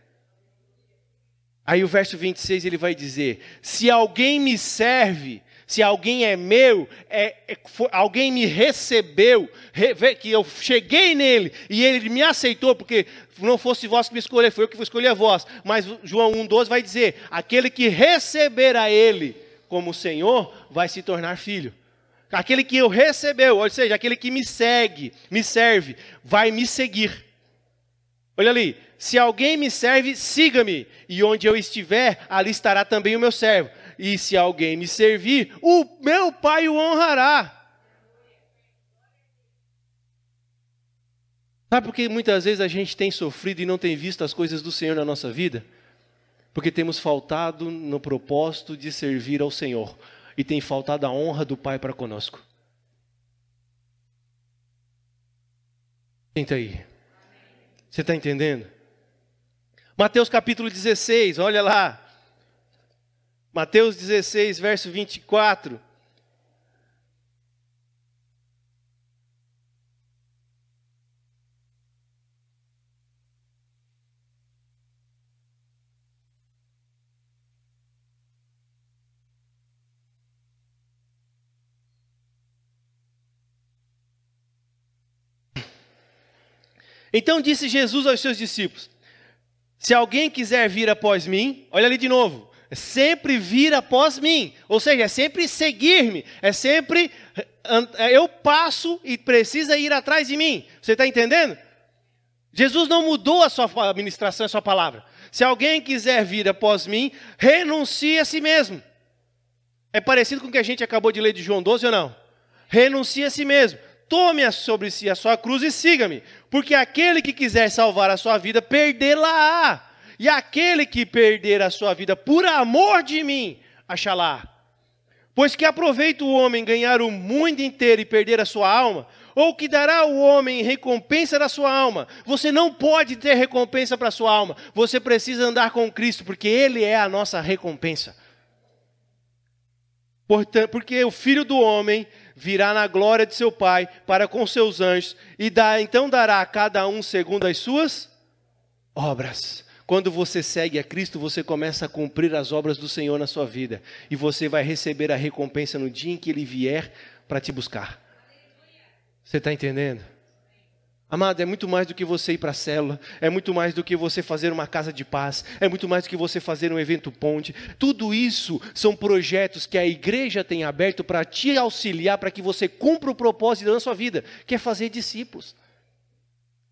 S1: Aí o verso 26 ele vai dizer: se alguém me serve, se alguém é meu, alguém me recebeu, que eu cheguei nele e ele me aceitou, porque não fosse vós que me escolher, foi eu que vou escolher a vós. Mas João 1,12 vai dizer: aquele que receber a ele como Senhor, vai se tornar filho. Aquele que eu recebeu, ou seja, aquele que me segue, me serve, vai me seguir. Olha ali, se alguém me serve, siga-me, e onde eu estiver, ali estará também o meu servo. E se alguém me servir, o meu Pai o honrará. Sabe por que muitas vezes a gente tem sofrido e não tem visto as coisas do Senhor na nossa vida? Porque temos faltado no propósito de servir ao Senhor. E tem faltado a honra do Pai para conosco. Senta aí. Você está entendendo? Mateus capítulo 16, olha lá. Mateus 16, verso 24. Então disse Jesus aos seus discípulos: se alguém quiser vir após mim, olha ali de novo, é sempre vir após mim, ou seja, é sempre seguir-me, é sempre, eu passo e precisa ir atrás de mim, você está entendendo? Jesus não mudou a sua administração, a sua palavra. Se alguém quiser vir após mim, renuncie a si mesmo. É parecido com o que a gente acabou de ler de João 12 ou não? Renuncie a si mesmo. Tome sobre si a sua cruz e siga-me, porque aquele que quiser salvar a sua vida, perdê-la-á. E aquele que perder a sua vida por amor de mim, achá-la. Pois que aproveita o homem ganhar o mundo inteiro e perder a sua alma? Ou que dará o homem em recompensa da sua alma? Você não pode ter recompensa para a sua alma. Você precisa andar com Cristo, porque Ele é a nossa recompensa. Porque o Filho do Homem virá na glória de seu Pai para com seus anjos, e então dará a cada um segundo as suas obras. Quando você segue a Cristo, você começa a cumprir as obras do Senhor na sua vida, e você vai receber a recompensa no dia em que Ele vier para te buscar. Você está entendendo? Amado, é muito mais do que você ir para a célula, é muito mais do que você fazer uma casa de paz, é muito mais do que você fazer um evento ponte. Tudo isso são projetos que a igreja tem aberto para te auxiliar, para que você cumpra o propósito da sua vida, que é fazer discípulos.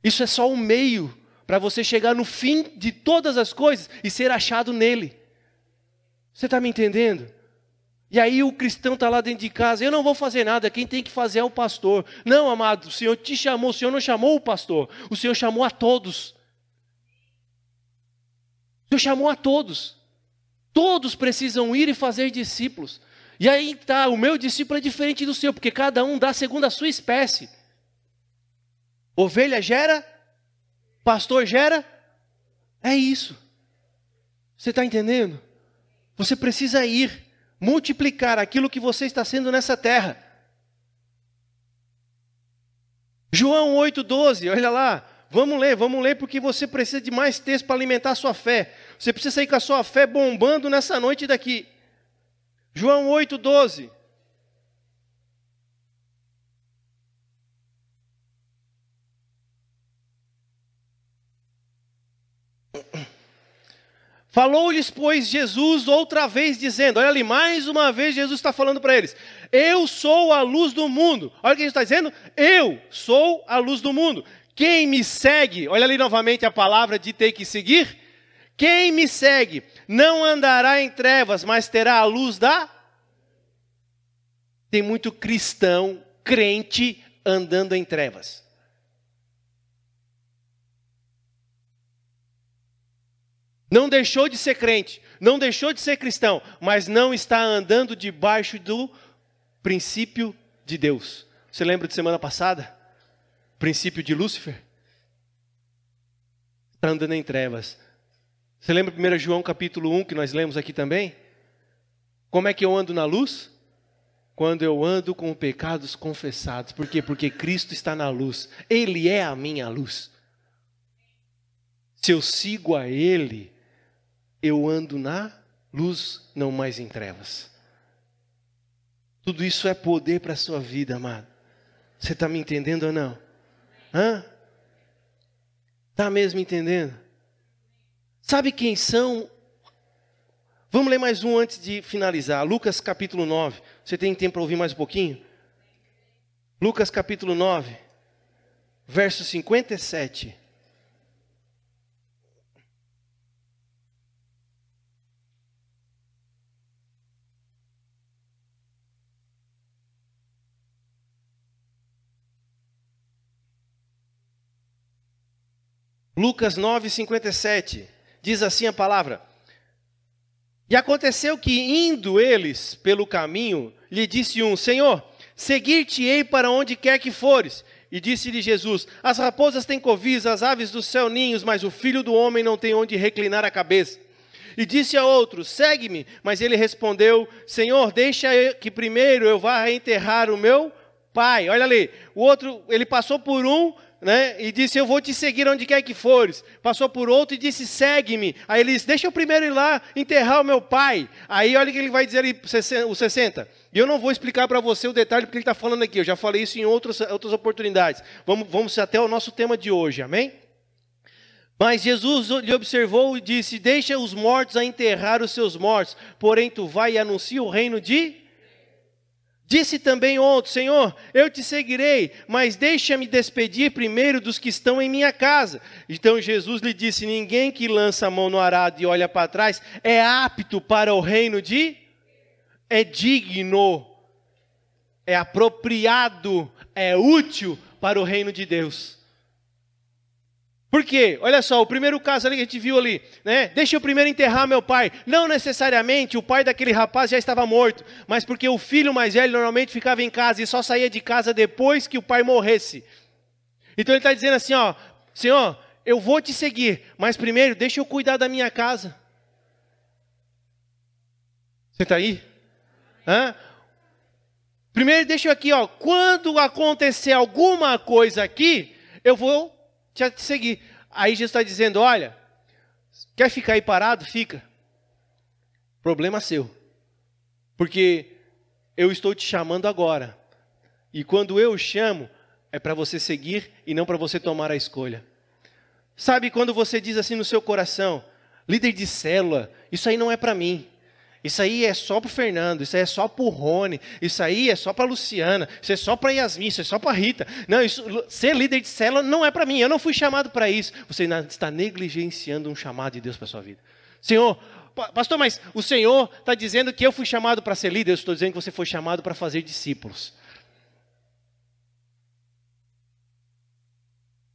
S1: Isso é só um meio para você chegar no fim de todas as coisas e ser achado nele. Você está me entendendo? E aí o cristão está lá dentro de casa: eu não vou fazer nada, quem tem que fazer é o pastor. Não, amado, o Senhor te chamou, o Senhor não chamou o pastor, o Senhor chamou a todos. O Senhor chamou a todos. Todos precisam ir e fazer discípulos. E aí tá, o meu discípulo é diferente do seu, porque cada um dá segundo a sua espécie. Ovelha gera, pastor gera, é isso. Você está entendendo? Você precisa ir multiplicar aquilo que você está sendo nessa terra. João 8,12, olha lá. Vamos ler, porque você precisa de mais texto para alimentar a sua fé. Você precisa sair com a sua fé bombando nessa noite daqui. João 8,12. Falou-lhes, pois, Jesus outra vez, dizendo, olha ali, mais uma vez Jesus está falando para eles: eu sou a luz do mundo. Olha o que ele está dizendo: eu sou a luz do mundo. Quem me segue, olha ali novamente a palavra de ter que seguir. Quem me segue não andará em trevas, mas terá a luz da... Tem muito cristão, crente, andando em trevas. Não deixou de ser crente, não deixou de ser cristão, mas não está andando debaixo do princípio de Deus. Você lembra de semana passada? Princípio de Lúcifer? Está andando em trevas. Você lembra 1 João capítulo 1, que nós lemos aqui também? Como é que eu ando na luz? Quando eu ando com pecados confessados. Por quê? Porque Cristo está na luz. Ele é a minha luz. Se eu sigo a Ele, eu ando na luz, não mais em trevas. Tudo isso é poder para a sua vida, amado. Você está me entendendo ou não? Está mesmo entendendo? Sabe quem são? Vamos ler mais um antes de finalizar. Lucas capítulo 9. Você tem tempo para ouvir mais um pouquinho? Lucas capítulo 9, verso 57. Lucas 9, 57. Diz assim a palavra: E aconteceu que, indo eles pelo caminho, lhe disse um: Senhor, seguir-te-ei para onde quer que fores. E disse-lhe Jesus: As raposas têm covis, as aves do céu ninhos, mas o Filho do homem não tem onde reclinar a cabeça. E disse a outro: Segue-me. Mas ele respondeu: Senhor, deixa que primeiro eu vá enterrar o meu pai. Olha ali, o outro, ele passou por um, né, e disse: eu vou te seguir onde quer que fores. Passou por outro e disse: segue-me. Aí ele disse: deixa eu primeiro ir lá enterrar o meu pai. Aí olha o que ele vai dizer ali, o 60. E eu não vou explicar para você o detalhe porque ele está falando aqui. Eu já falei isso em outras oportunidades. Vamos até o nosso tema de hoje, amém? Mas Jesus lhe observou e disse: deixa os mortos a enterrar os seus mortos, porém tu vai e anuncia o reino de... Disse também outro: Senhor, eu te seguirei, mas deixa-me despedir primeiro dos que estão em minha casa. Então Jesus lhe disse: ninguém que lança a mão no arado e olha para trás é apto para o reino de... É digno, é apropriado, é útil para o reino de Deus. Por quê? Olha só, o primeiro caso ali que a gente viu ali, né? Deixa eu primeiro enterrar meu pai. Não necessariamente o pai daquele rapaz já estava morto, mas porque o filho mais velho normalmente ficava em casa e só saía de casa depois que o pai morresse. Então ele está dizendo assim, ó: Senhor, eu vou te seguir, mas primeiro deixa eu cuidar da minha casa. Você está aí? Primeiro deixa eu aqui, ó, quando acontecer alguma coisa aqui, eu vou te seguir. Aí Jesus está dizendo: olha, quer ficar aí parado? Fica. Problema seu. Porque eu estou te chamando agora. E quando eu chamo, é para você seguir e não para você tomar a escolha. Sabe quando você diz assim no seu coração: líder de célula, isso aí não é para mim. Isso aí é só para o Fernando, isso aí é só para o Rony, isso aí é só para a Luciana, isso é só para a Yasmin, isso é só para a Rita. Não, ser líder de célula não é para mim, eu não fui chamado para isso. Você está negligenciando um chamado de Deus para a sua vida. Senhor, pastor, mas o Senhor está dizendo que eu fui chamado para ser líder. Eu estou dizendo que você foi chamado para fazer discípulos.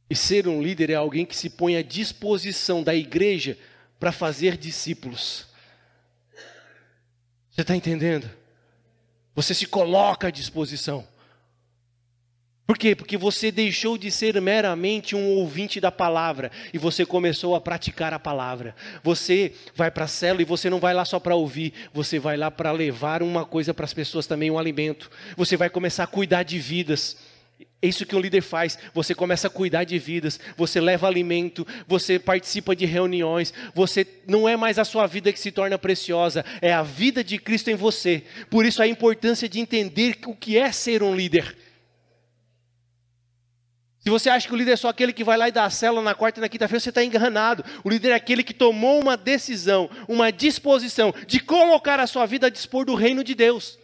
S1: E ser um líder é alguém que se põe à disposição da igreja para fazer discípulos. Você está entendendo? Você se coloca à disposição. Por quê? Porque você deixou de ser meramente um ouvinte da palavra e você começou a praticar a palavra. Você vai para a célula e você não vai lá só para ouvir, você vai lá para levar uma coisa para as pessoas também, um alimento. Você vai começar a cuidar de vidas. É isso que um líder faz. Você começa a cuidar de vidas, você leva alimento, você participa de reuniões, você não é mais a sua vida que se torna preciosa, é a vida de Cristo em você. Por isso a importância de entender o que é ser um líder. Se você acha que o líder é só aquele que vai lá e dá a célula na quarta e na quinta-feira, você está enganado. O líder é aquele que tomou uma decisão, uma disposição de colocar a sua vida a dispor do reino de Deus.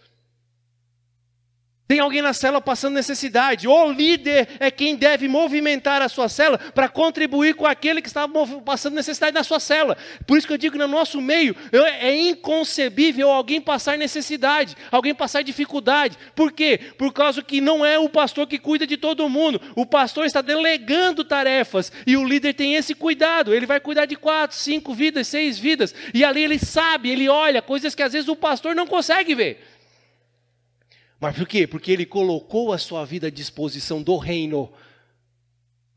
S1: Tem alguém na célula passando necessidade. O líder é quem deve movimentar a sua célula para contribuir com aquele que está passando necessidade na sua célula. Por isso que eu digo que no nosso meio é inconcebível alguém passar necessidade, alguém passar dificuldade. Por quê? Por causa que não é o pastor que cuida de todo mundo. O pastor está delegando tarefas e o líder tem esse cuidado. Ele vai cuidar de 4, 5 vidas, 6 vidas. E ali ele sabe, ele olha coisas que às vezes o pastor não consegue ver. Mas por quê? Porque ele colocou a sua vida à disposição do reino.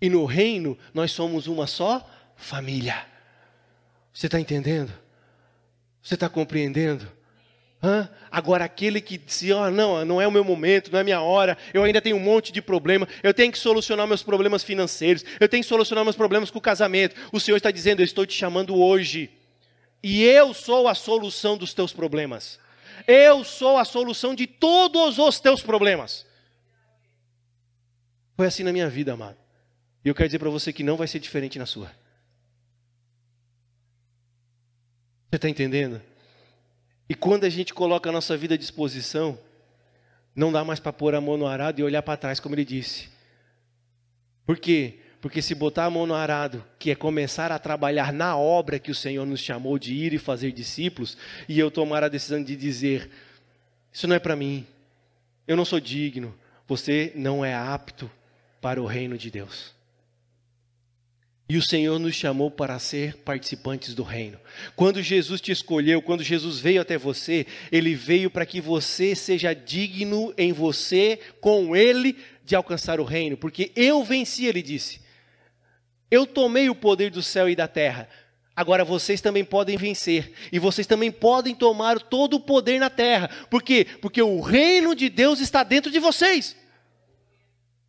S1: E no reino, nós somos uma só família. Você está entendendo? Você está compreendendo? Agora aquele que diz, não é o meu momento, não é a minha hora, eu ainda tenho um monte de problema, eu tenho que solucionar meus problemas financeiros, eu tenho que solucionar meus problemas com o casamento. O Senhor está dizendo, eu estou te chamando hoje. E eu sou a solução dos teus problemas. Eu sou a solução de todos os teus problemas. Foi assim na minha vida, amado. E eu quero dizer para você que não vai ser diferente na sua. Você está entendendo? E quando a gente coloca a nossa vida à disposição, não dá mais para pôr a mão no arado e olhar para trás, como ele disse. Por quê? Porque se botar a mão no arado, que é começar a trabalhar na obra que o Senhor nos chamou de ir e fazer discípulos, e eu tomar a decisão de dizer, isso não é para mim, eu não sou digno, você não é apto para o reino de Deus. E o Senhor nos chamou para ser participantes do reino. Quando Jesus te escolheu, quando Jesus veio até você, Ele veio para que você seja digno em você, com Ele, de alcançar o reino. Porque eu venci, Ele disse. Eu tomei o poder do céu e da terra. Agora vocês também podem vencer. E vocês também podem tomar todo o poder na terra. Por quê? Porque o reino de Deus está dentro de vocês.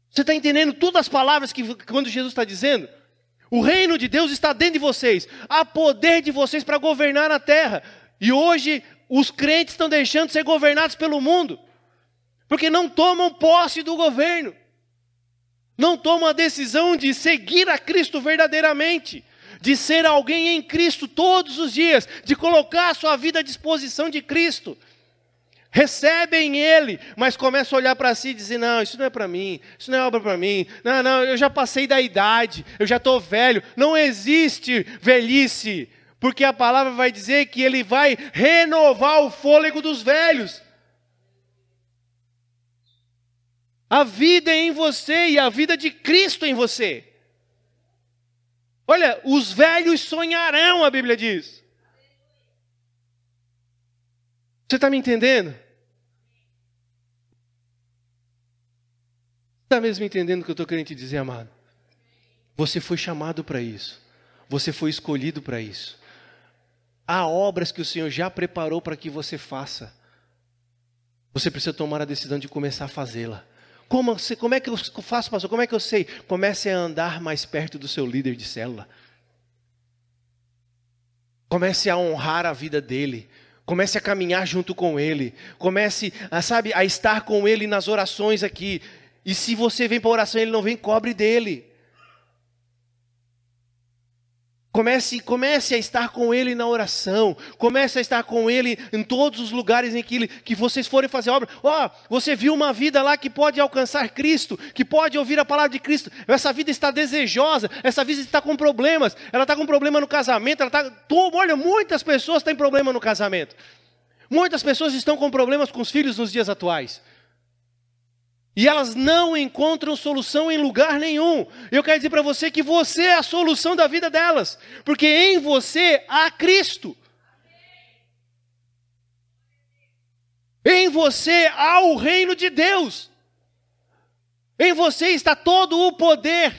S1: Você está entendendo todas as palavras que quando Jesus está dizendo? O reino de Deus está dentro de vocês. Há poder de vocês para governar a terra. E hoje os crentes estão deixando de ser governados pelo mundo. Porque não tomam posse do governo. Não tomam a decisão de seguir a Cristo verdadeiramente. De ser alguém em Cristo todos os dias. De colocar a sua vida à disposição de Cristo. Recebem Ele, mas começam a olhar para si e dizer, não, isso não é para mim, isso não é obra para mim, não, eu já passei da idade, eu já estou velho, não existe velhice, porque a palavra vai dizer que Ele vai renovar o fôlego dos velhos. A vida é em você e a vida de Cristo em você. Olha, os velhos sonharão, a Bíblia diz. Você está me entendendo? Está mesmo entendendo o que eu estou querendo te dizer, amado? Você foi chamado para isso. Você foi escolhido para isso. Há obras que o Senhor já preparou para que você faça. Você precisa tomar a decisão de começar a fazê-la. Como é que eu faço, pastor? Como é que eu sei? Comece a andar mais perto do seu líder de célula. Comece a honrar a vida dele. Comece a caminhar junto com ele. Comece a estar com ele nas orações aqui. E se você vem para a oração e ele não vem, cobre dele. Comece a estar com ele na oração. Comece a estar com ele em todos os lugares em que vocês forem fazer obra. Você viu uma vida lá que pode alcançar Cristo, que pode ouvir a palavra de Cristo. Essa vida está desejosa, essa vida está com problemas. Ela está com problema no casamento. Olha, muitas pessoas têm problema no casamento. Muitas pessoas estão com problemas com os filhos nos dias atuais. E elas não encontram solução em lugar nenhum. Eu quero dizer para você que você é a solução da vida delas. Porque em você há Cristo. Em você há o reino de Deus. Em você está todo o poder.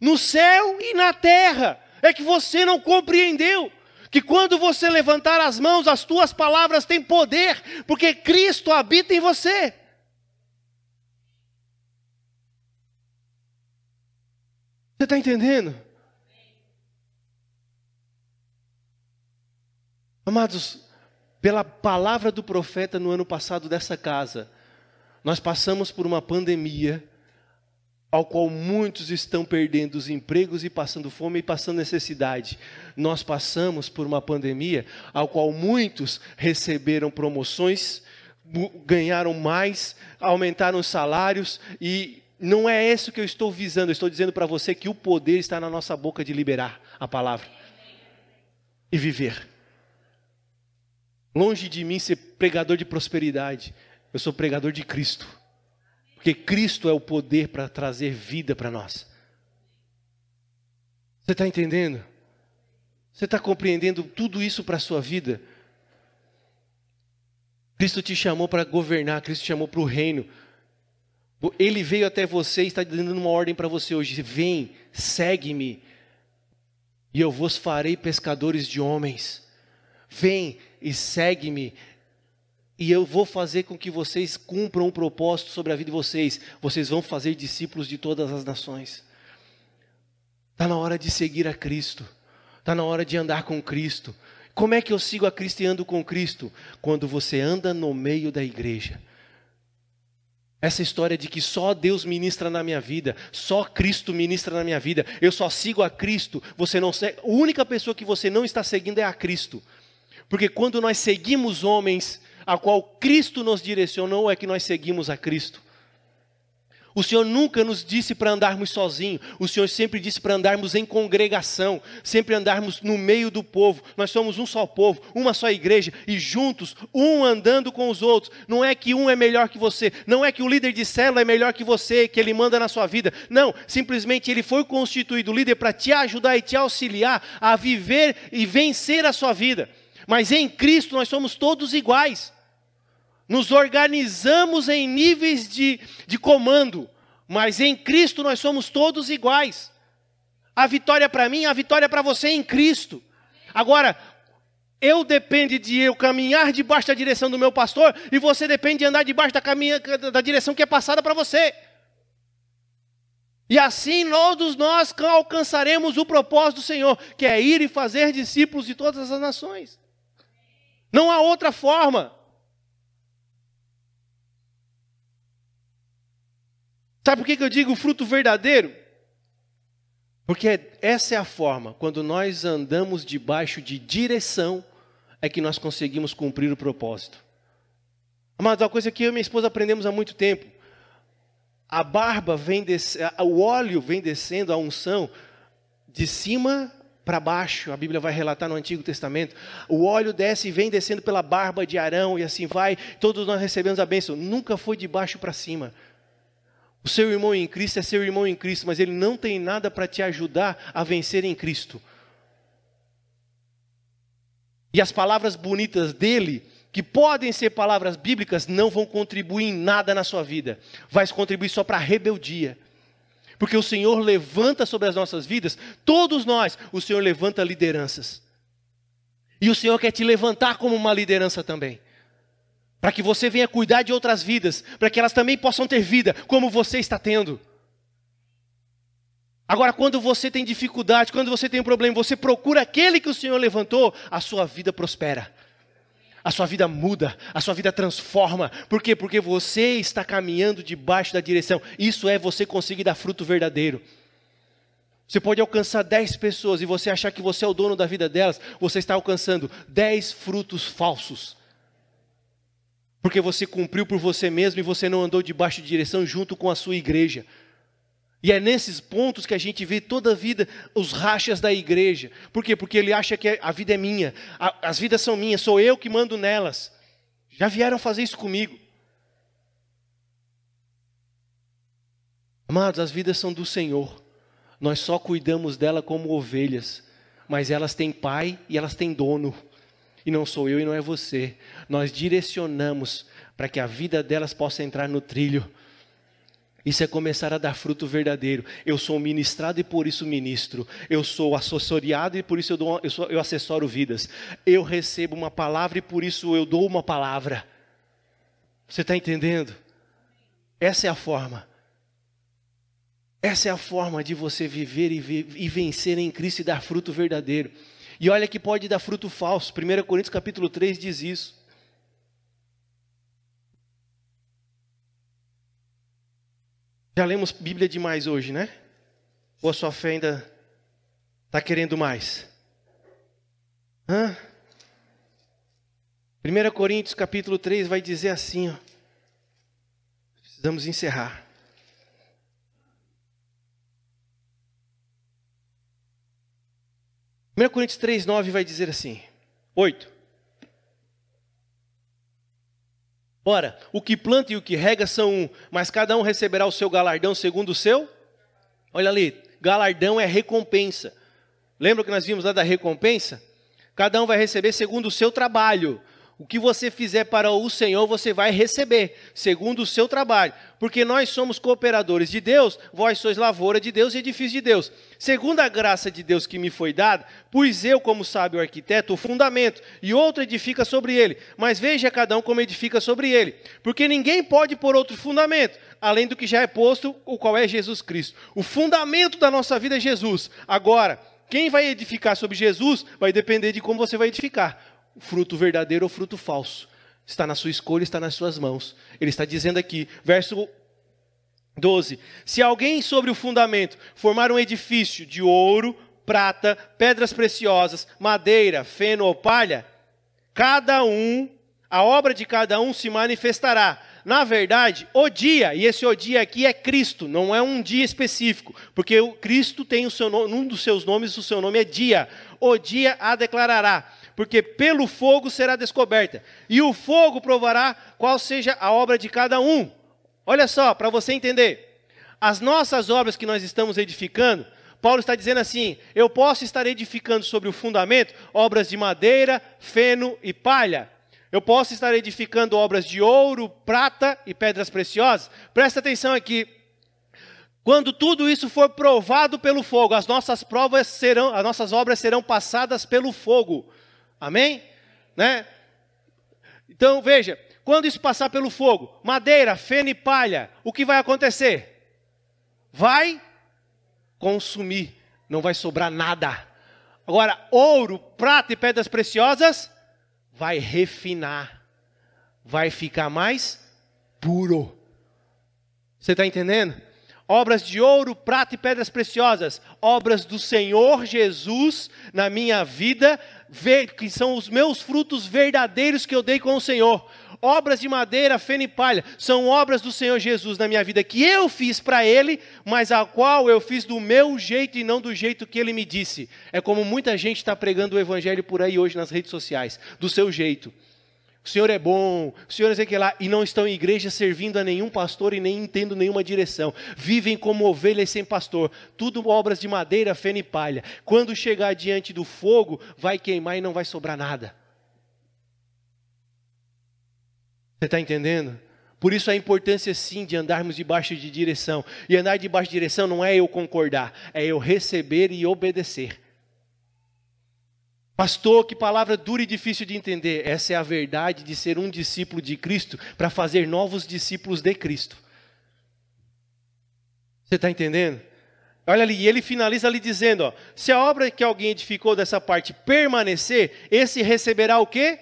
S1: No céu e na terra. É que você não compreendeu. Que quando você levantar as mãos, as tuas palavras têm poder. Porque Cristo habita em você. Você está entendendo? Amados, pela palavra do profeta no ano passado dessa casa, nós passamos por uma pandemia, ao qual muitos estão perdendo os empregos e passando fome e passando necessidade. Nós passamos por uma pandemia, ao qual muitos receberam promoções, ganharam mais, aumentaram os salários, e não é isso que eu estou visando. Eu estou dizendo para você que o poder está na nossa boca de liberar a palavra e viver. Longe de mim ser pregador de prosperidade, eu sou pregador de Cristo, porque Cristo é o poder para trazer vida para nós. Você está entendendo? Você está compreendendo tudo isso para a sua vida? Cristo te chamou para governar, Cristo te chamou para o reino. Ele veio até você e está dando uma ordem para você hoje. Vem, segue-me, e eu vos farei pescadores de homens. Vem e segue-me, e eu vou fazer com que vocês cumpram um propósito sobre a vida de vocês. Vocês vão fazer discípulos de todas as nações. Está na hora de seguir a Cristo. Está na hora de andar com Cristo. Como é que eu sigo a Cristo e ando com Cristo? Quando você anda no meio da igreja. Essa história de que só Deus ministra na minha vida, só Cristo ministra na minha vida, eu só sigo a Cristo, você não segue, a única pessoa que você não está seguindo é a Cristo. Porque quando nós seguimos homens, a qual Cristo nos direcionou, é que nós seguimos a Cristo. O Senhor nunca nos disse para andarmos sozinhos. O Senhor sempre disse para andarmos em congregação, sempre andarmos no meio do povo. Nós somos um só povo, uma só igreja, e juntos, um andando com os outros. Não é que um é melhor que você, não é que o líder de célula é melhor que você, que ele manda na sua vida. Não, simplesmente ele foi constituído líder para te ajudar e te auxiliar a viver e vencer a sua vida. Mas em Cristo nós somos todos iguais. Nos organizamos em níveis de comando, mas em Cristo nós somos todos iguais. A vitória para mim, a vitória para você em Cristo. Agora, depende de eu caminhar debaixo da direção do meu pastor, e você depende de andar debaixo da direção que é passada para você. E assim todos nós alcançaremos o propósito do Senhor, que é ir e fazer discípulos de todas as nações. Não há outra forma. Sabe por que eu digo fruto verdadeiro? Porque essa é a forma, quando nós andamos debaixo de direção, é que nós conseguimos cumprir o propósito. Mas uma coisa que eu e minha esposa aprendemos há muito tempo, a barba vem descendo, o óleo vem descendo, a unção, de cima para baixo. A Bíblia vai relatar no Antigo Testamento, o óleo desce e vem descendo pela barba de Arão, e assim vai, todos nós recebemos a bênção. Nunca foi de baixo para cima. O seu irmão em Cristo é seu irmão em Cristo, mas ele não tem nada para te ajudar a vencer em Cristo. E as palavras bonitas dele, que podem ser palavras bíblicas, não vão contribuir em nada na sua vida. Vai contribuir só para a rebeldia. Porque o Senhor levanta sobre as nossas vidas, todos nós, o Senhor levanta lideranças. E o Senhor quer te levantar como uma liderança também. Para que você venha cuidar de outras vidas, para que elas também possam ter vida, como você está tendo. Agora, quando você tem dificuldade, quando você tem problema, você procura aquele que o Senhor levantou, a sua vida prospera. A sua vida muda, a sua vida transforma. Por quê? Porque você está caminhando debaixo da direção. Isso é você conseguir dar fruto verdadeiro. Você pode alcançar 10 pessoas e você achar que você é o dono da vida delas, você está alcançando 10 frutos falsos. Porque você cumpriu por você mesmo e você não andou debaixo de direção junto com a sua igreja. E é nesses pontos que a gente vê toda a vida os rachas da igreja. Por quê? Porque ele acha que a vida é minha, as vidas são minhas, sou eu que mando nelas. Já vieram fazer isso comigo. Amados, as vidas são do Senhor. Nós só cuidamos dela como ovelhas. Mas elas têm pai e elas têm dono. E não sou eu e não é você. Nós direcionamos para que a vida delas possa entrar no trilho. Isso é começar a dar fruto verdadeiro. Eu sou ministrado e por isso ministro. Eu sou assessoriado e por isso eu assessoro vidas. Eu recebo uma palavra e por isso eu dou uma palavra. Você está entendendo? Essa é a forma. Essa é a forma de você viver e vencer em Cristo e dar fruto verdadeiro. E olha que pode dar fruto falso. 1 Coríntios capítulo 3 diz isso. Já lemos Bíblia demais hoje, né? Ou a sua fé ainda está querendo mais? 1 1 Coríntios capítulo 3 vai dizer assim, ó. Precisamos encerrar. 1 Coríntios 3, 9 vai dizer assim, 8. Ora, o que planta e o que rega são um, mas cada um receberá o seu galardão segundo o seu. Olha ali, galardão é recompensa. Lembra que nós vimos lá da recompensa? Cada um vai receber segundo o seu trabalho. O que você fizer para o Senhor, você vai receber, segundo o seu trabalho. Porque nós somos cooperadores de Deus, vós sois lavoura de Deus e edifício de Deus. Segundo a graça de Deus que me foi dada, pus eu, como sábio arquiteto, o fundamento, e outro edifica sobre ele. Mas veja cada um como edifica sobre ele. Porque ninguém pode pôr outro fundamento, além do que já é posto, o qual é Jesus Cristo. O fundamento da nossa vida é Jesus. Agora, quem vai edificar sobre Jesus, vai depender de como você vai edificar. Fruto verdadeiro ou fruto falso. Está na sua escolha, está nas suas mãos. Ele está dizendo aqui, verso 12. Se alguém sobre o fundamento formar um edifício de ouro, prata, pedras preciosas, madeira, feno ou palha, a obra de cada um se manifestará. Na verdade, o dia, e esse o dia aqui é Cristo, não é um dia específico, porque o Cristo tem o seu nome, um dos seus nomes, o seu nome é dia. O dia a declarará, porque pelo fogo será descoberta, e o fogo provará qual seja a obra de cada um. Olha só, para você entender, as nossas obras que nós estamos edificando, Paulo está dizendo assim, eu posso estar edificando sobre o fundamento obras de madeira, feno e palha. Eu posso estar edificando obras de ouro, prata e pedras preciosas. Presta atenção aqui. Quando tudo isso for provado pelo fogo, as nossas obras serão passadas pelo fogo. Amém? Né? Então veja, quando isso passar pelo fogo, madeira, feno e palha, o que vai acontecer? Vai consumir, não vai sobrar nada. Agora, ouro, prata e pedras preciosas, vai refinar, vai ficar mais puro. Você está entendendo? Obras de ouro, prata e pedras preciosas, obras do Senhor Jesus na minha vida, que são os meus frutos verdadeiros que eu dei com o Senhor. Obras de madeira, feno e palha, são obras do Senhor Jesus na minha vida, que eu fiz para Ele, mas a qual eu fiz do meu jeito e não do jeito que Ele me disse. É como muita gente está pregando o Evangelho por aí hoje nas redes sociais, do seu jeito. O Senhor é bom, o Senhor não sei o que lá, e não estão em igreja servindo a nenhum pastor e nem tendo nenhuma direção. Vivem como ovelhas sem pastor, tudo obras de madeira, feno e palha. Quando chegar diante do fogo, vai queimar e não vai sobrar nada. Você está entendendo? Por isso a importância sim de andarmos debaixo de direção. E andar debaixo de direção não é eu concordar, é eu receber e obedecer. Pastor, que palavra dura e difícil de entender. Essa é a verdade de ser um discípulo de Cristo para fazer novos discípulos de Cristo. Você está entendendo? Olha ali, e ele finaliza ali dizendo, ó, se a obra que alguém edificou dessa parte permanecer, esse receberá o quê?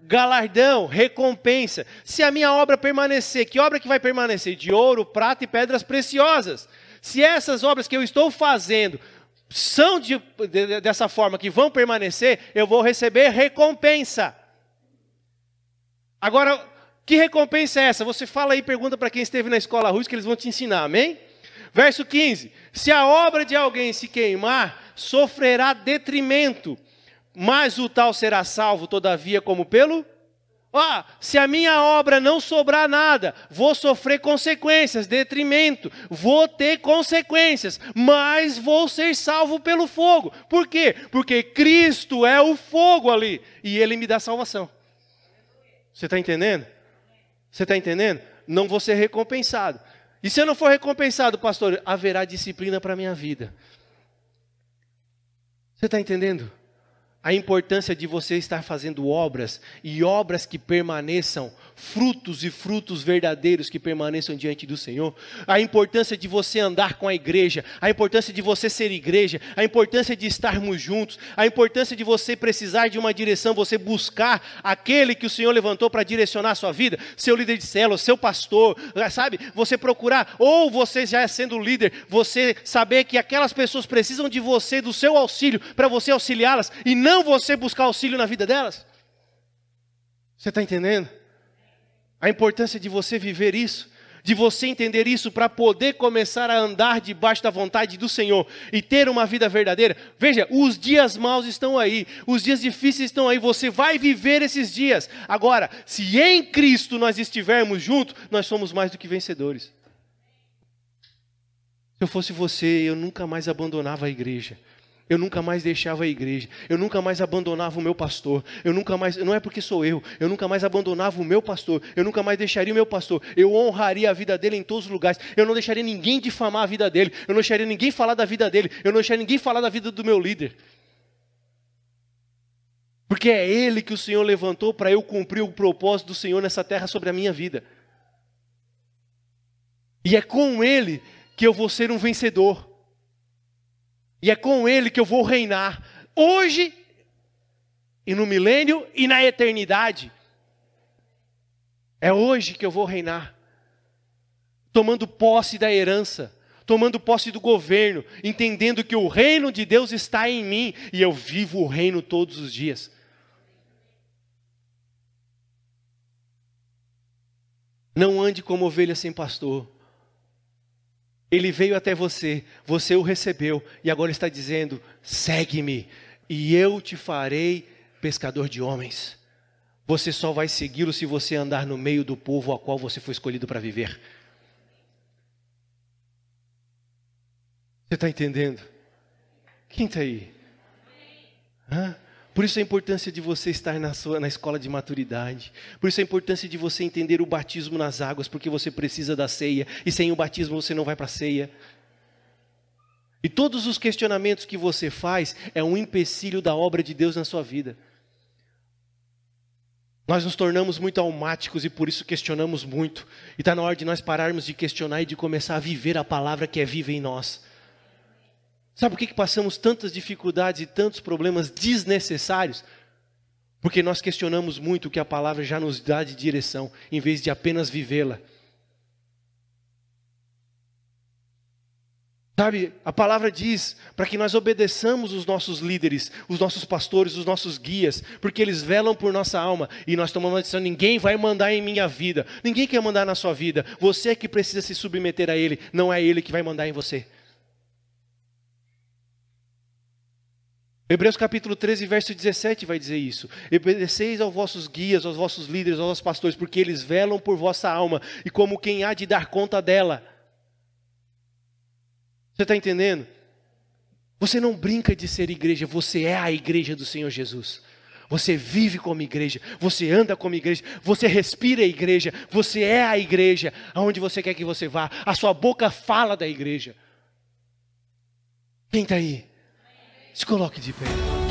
S1: Galardão, recompensa. Se a minha obra permanecer, que obra que vai permanecer? De ouro, prata e pedras preciosas. Se essas obras que eu estou fazendo são dessa forma que vão permanecer, eu vou receber recompensa. Agora, que recompensa é essa? Você fala aí, pergunta para quem esteve na escola Rus que eles vão te ensinar, amém? Verso 15, se a obra de alguém se queimar, sofrerá detrimento, mas o tal será salvo, todavia, como pelo... se a minha obra não sobrar nada, vou sofrer consequências, detrimento, vou ter consequências, mas vou ser salvo pelo fogo. Por quê? Porque Cristo é o fogo ali, e Ele me dá salvação. Você está entendendo? Você está entendendo? Não vou ser recompensado. E se eu não for recompensado, pastor, haverá disciplina para a minha vida. Você está entendendo? A importância de você estar fazendo obras, e obras que permaneçam, frutos e frutos verdadeiros que permaneçam diante do Senhor. A importância de você andar com a igreja, a importância de você ser igreja, a importância de estarmos juntos, a importância de você precisar de uma direção, você buscar aquele que o Senhor levantou para direcionar a sua vida, seu líder de célula, seu pastor, sabe? Você procurar, ou você já sendo líder, você saber que aquelas pessoas precisam de você, do seu auxílio, para você auxiliá-las, e não você buscar auxílio na vida delas. Você está entendendo? A importância de você viver isso, de você entender isso para poder começar a andar debaixo da vontade do Senhor e ter uma vida verdadeira. Veja, os dias maus estão aí, os dias difíceis estão aí, você vai viver esses dias. Agora, se em Cristo nós estivermos juntos, nós somos mais do que vencedores. Se eu fosse você, eu nunca mais abandonava a igreja. Eu nunca mais deixava a igreja, eu nunca mais abandonava o meu pastor, eu nunca mais, não é porque sou eu nunca mais abandonava o meu pastor, eu nunca mais deixaria o meu pastor, eu honraria a vida dele em todos os lugares, eu não deixaria ninguém difamar a vida dele, eu não deixaria ninguém falar da vida dele, eu não deixaria ninguém falar da vida do meu líder. Porque é ele que o Senhor levantou para eu cumprir o propósito do Senhor nessa terra sobre a minha vida. E é com ele que eu vou ser um vencedor. E é com ele que eu vou reinar, hoje, e no milênio, e na eternidade. É hoje que eu vou reinar, tomando posse da herança, tomando posse do governo, entendendo que o reino de Deus está em mim, e eu vivo o reino todos os dias. Não ande como ovelha sem pastor. Ele veio até você, você o recebeu, e agora está dizendo, segue-me, e eu te farei pescador de homens. Você só vai segui-lo se você andar no meio do povo ao qual você foi escolhido para viver. Você está entendendo? Quem está aí? Hã? Por isso a importância de você estar na escola de maturidade. Por isso a importância de você entender o batismo nas águas, porque você precisa da ceia. E sem o batismo você não vai para a ceia. E todos os questionamentos que você faz é um empecilho da obra de Deus na sua vida. Nós nos tornamos muito almáticos e por isso questionamos muito. E está na hora de nós pararmos de questionar e de começar a viver a palavra que é viva em nós. Sabe por que passamos tantas dificuldades e tantos problemas desnecessários? Porque nós questionamos muito o que a palavra já nos dá de direção, em vez de apenas vivê-la. Sabe, a palavra diz para que nós obedeçamos os nossos líderes, os nossos pastores, os nossos guias, porque eles velam por nossa alma, e nós tomamos a decisão, ninguém vai mandar em minha vida, ninguém quer mandar na sua vida, você é que precisa se submeter a ele, não é ele que vai mandar em você. Hebreus capítulo 13, verso 17 vai dizer isso. Obedeceis aos vossos guias, aos vossos líderes, aos vossos pastores, porque eles velam por vossa alma, e como quem há de dar conta dela. Você está entendendo? Você não brinca de ser igreja, você é a igreja do Senhor Jesus. Você vive como igreja, você anda como igreja, você respira a igreja, você é a igreja, aonde você quer que você vá, a sua boca fala da igreja. Quem está aí? Se coloque de pé.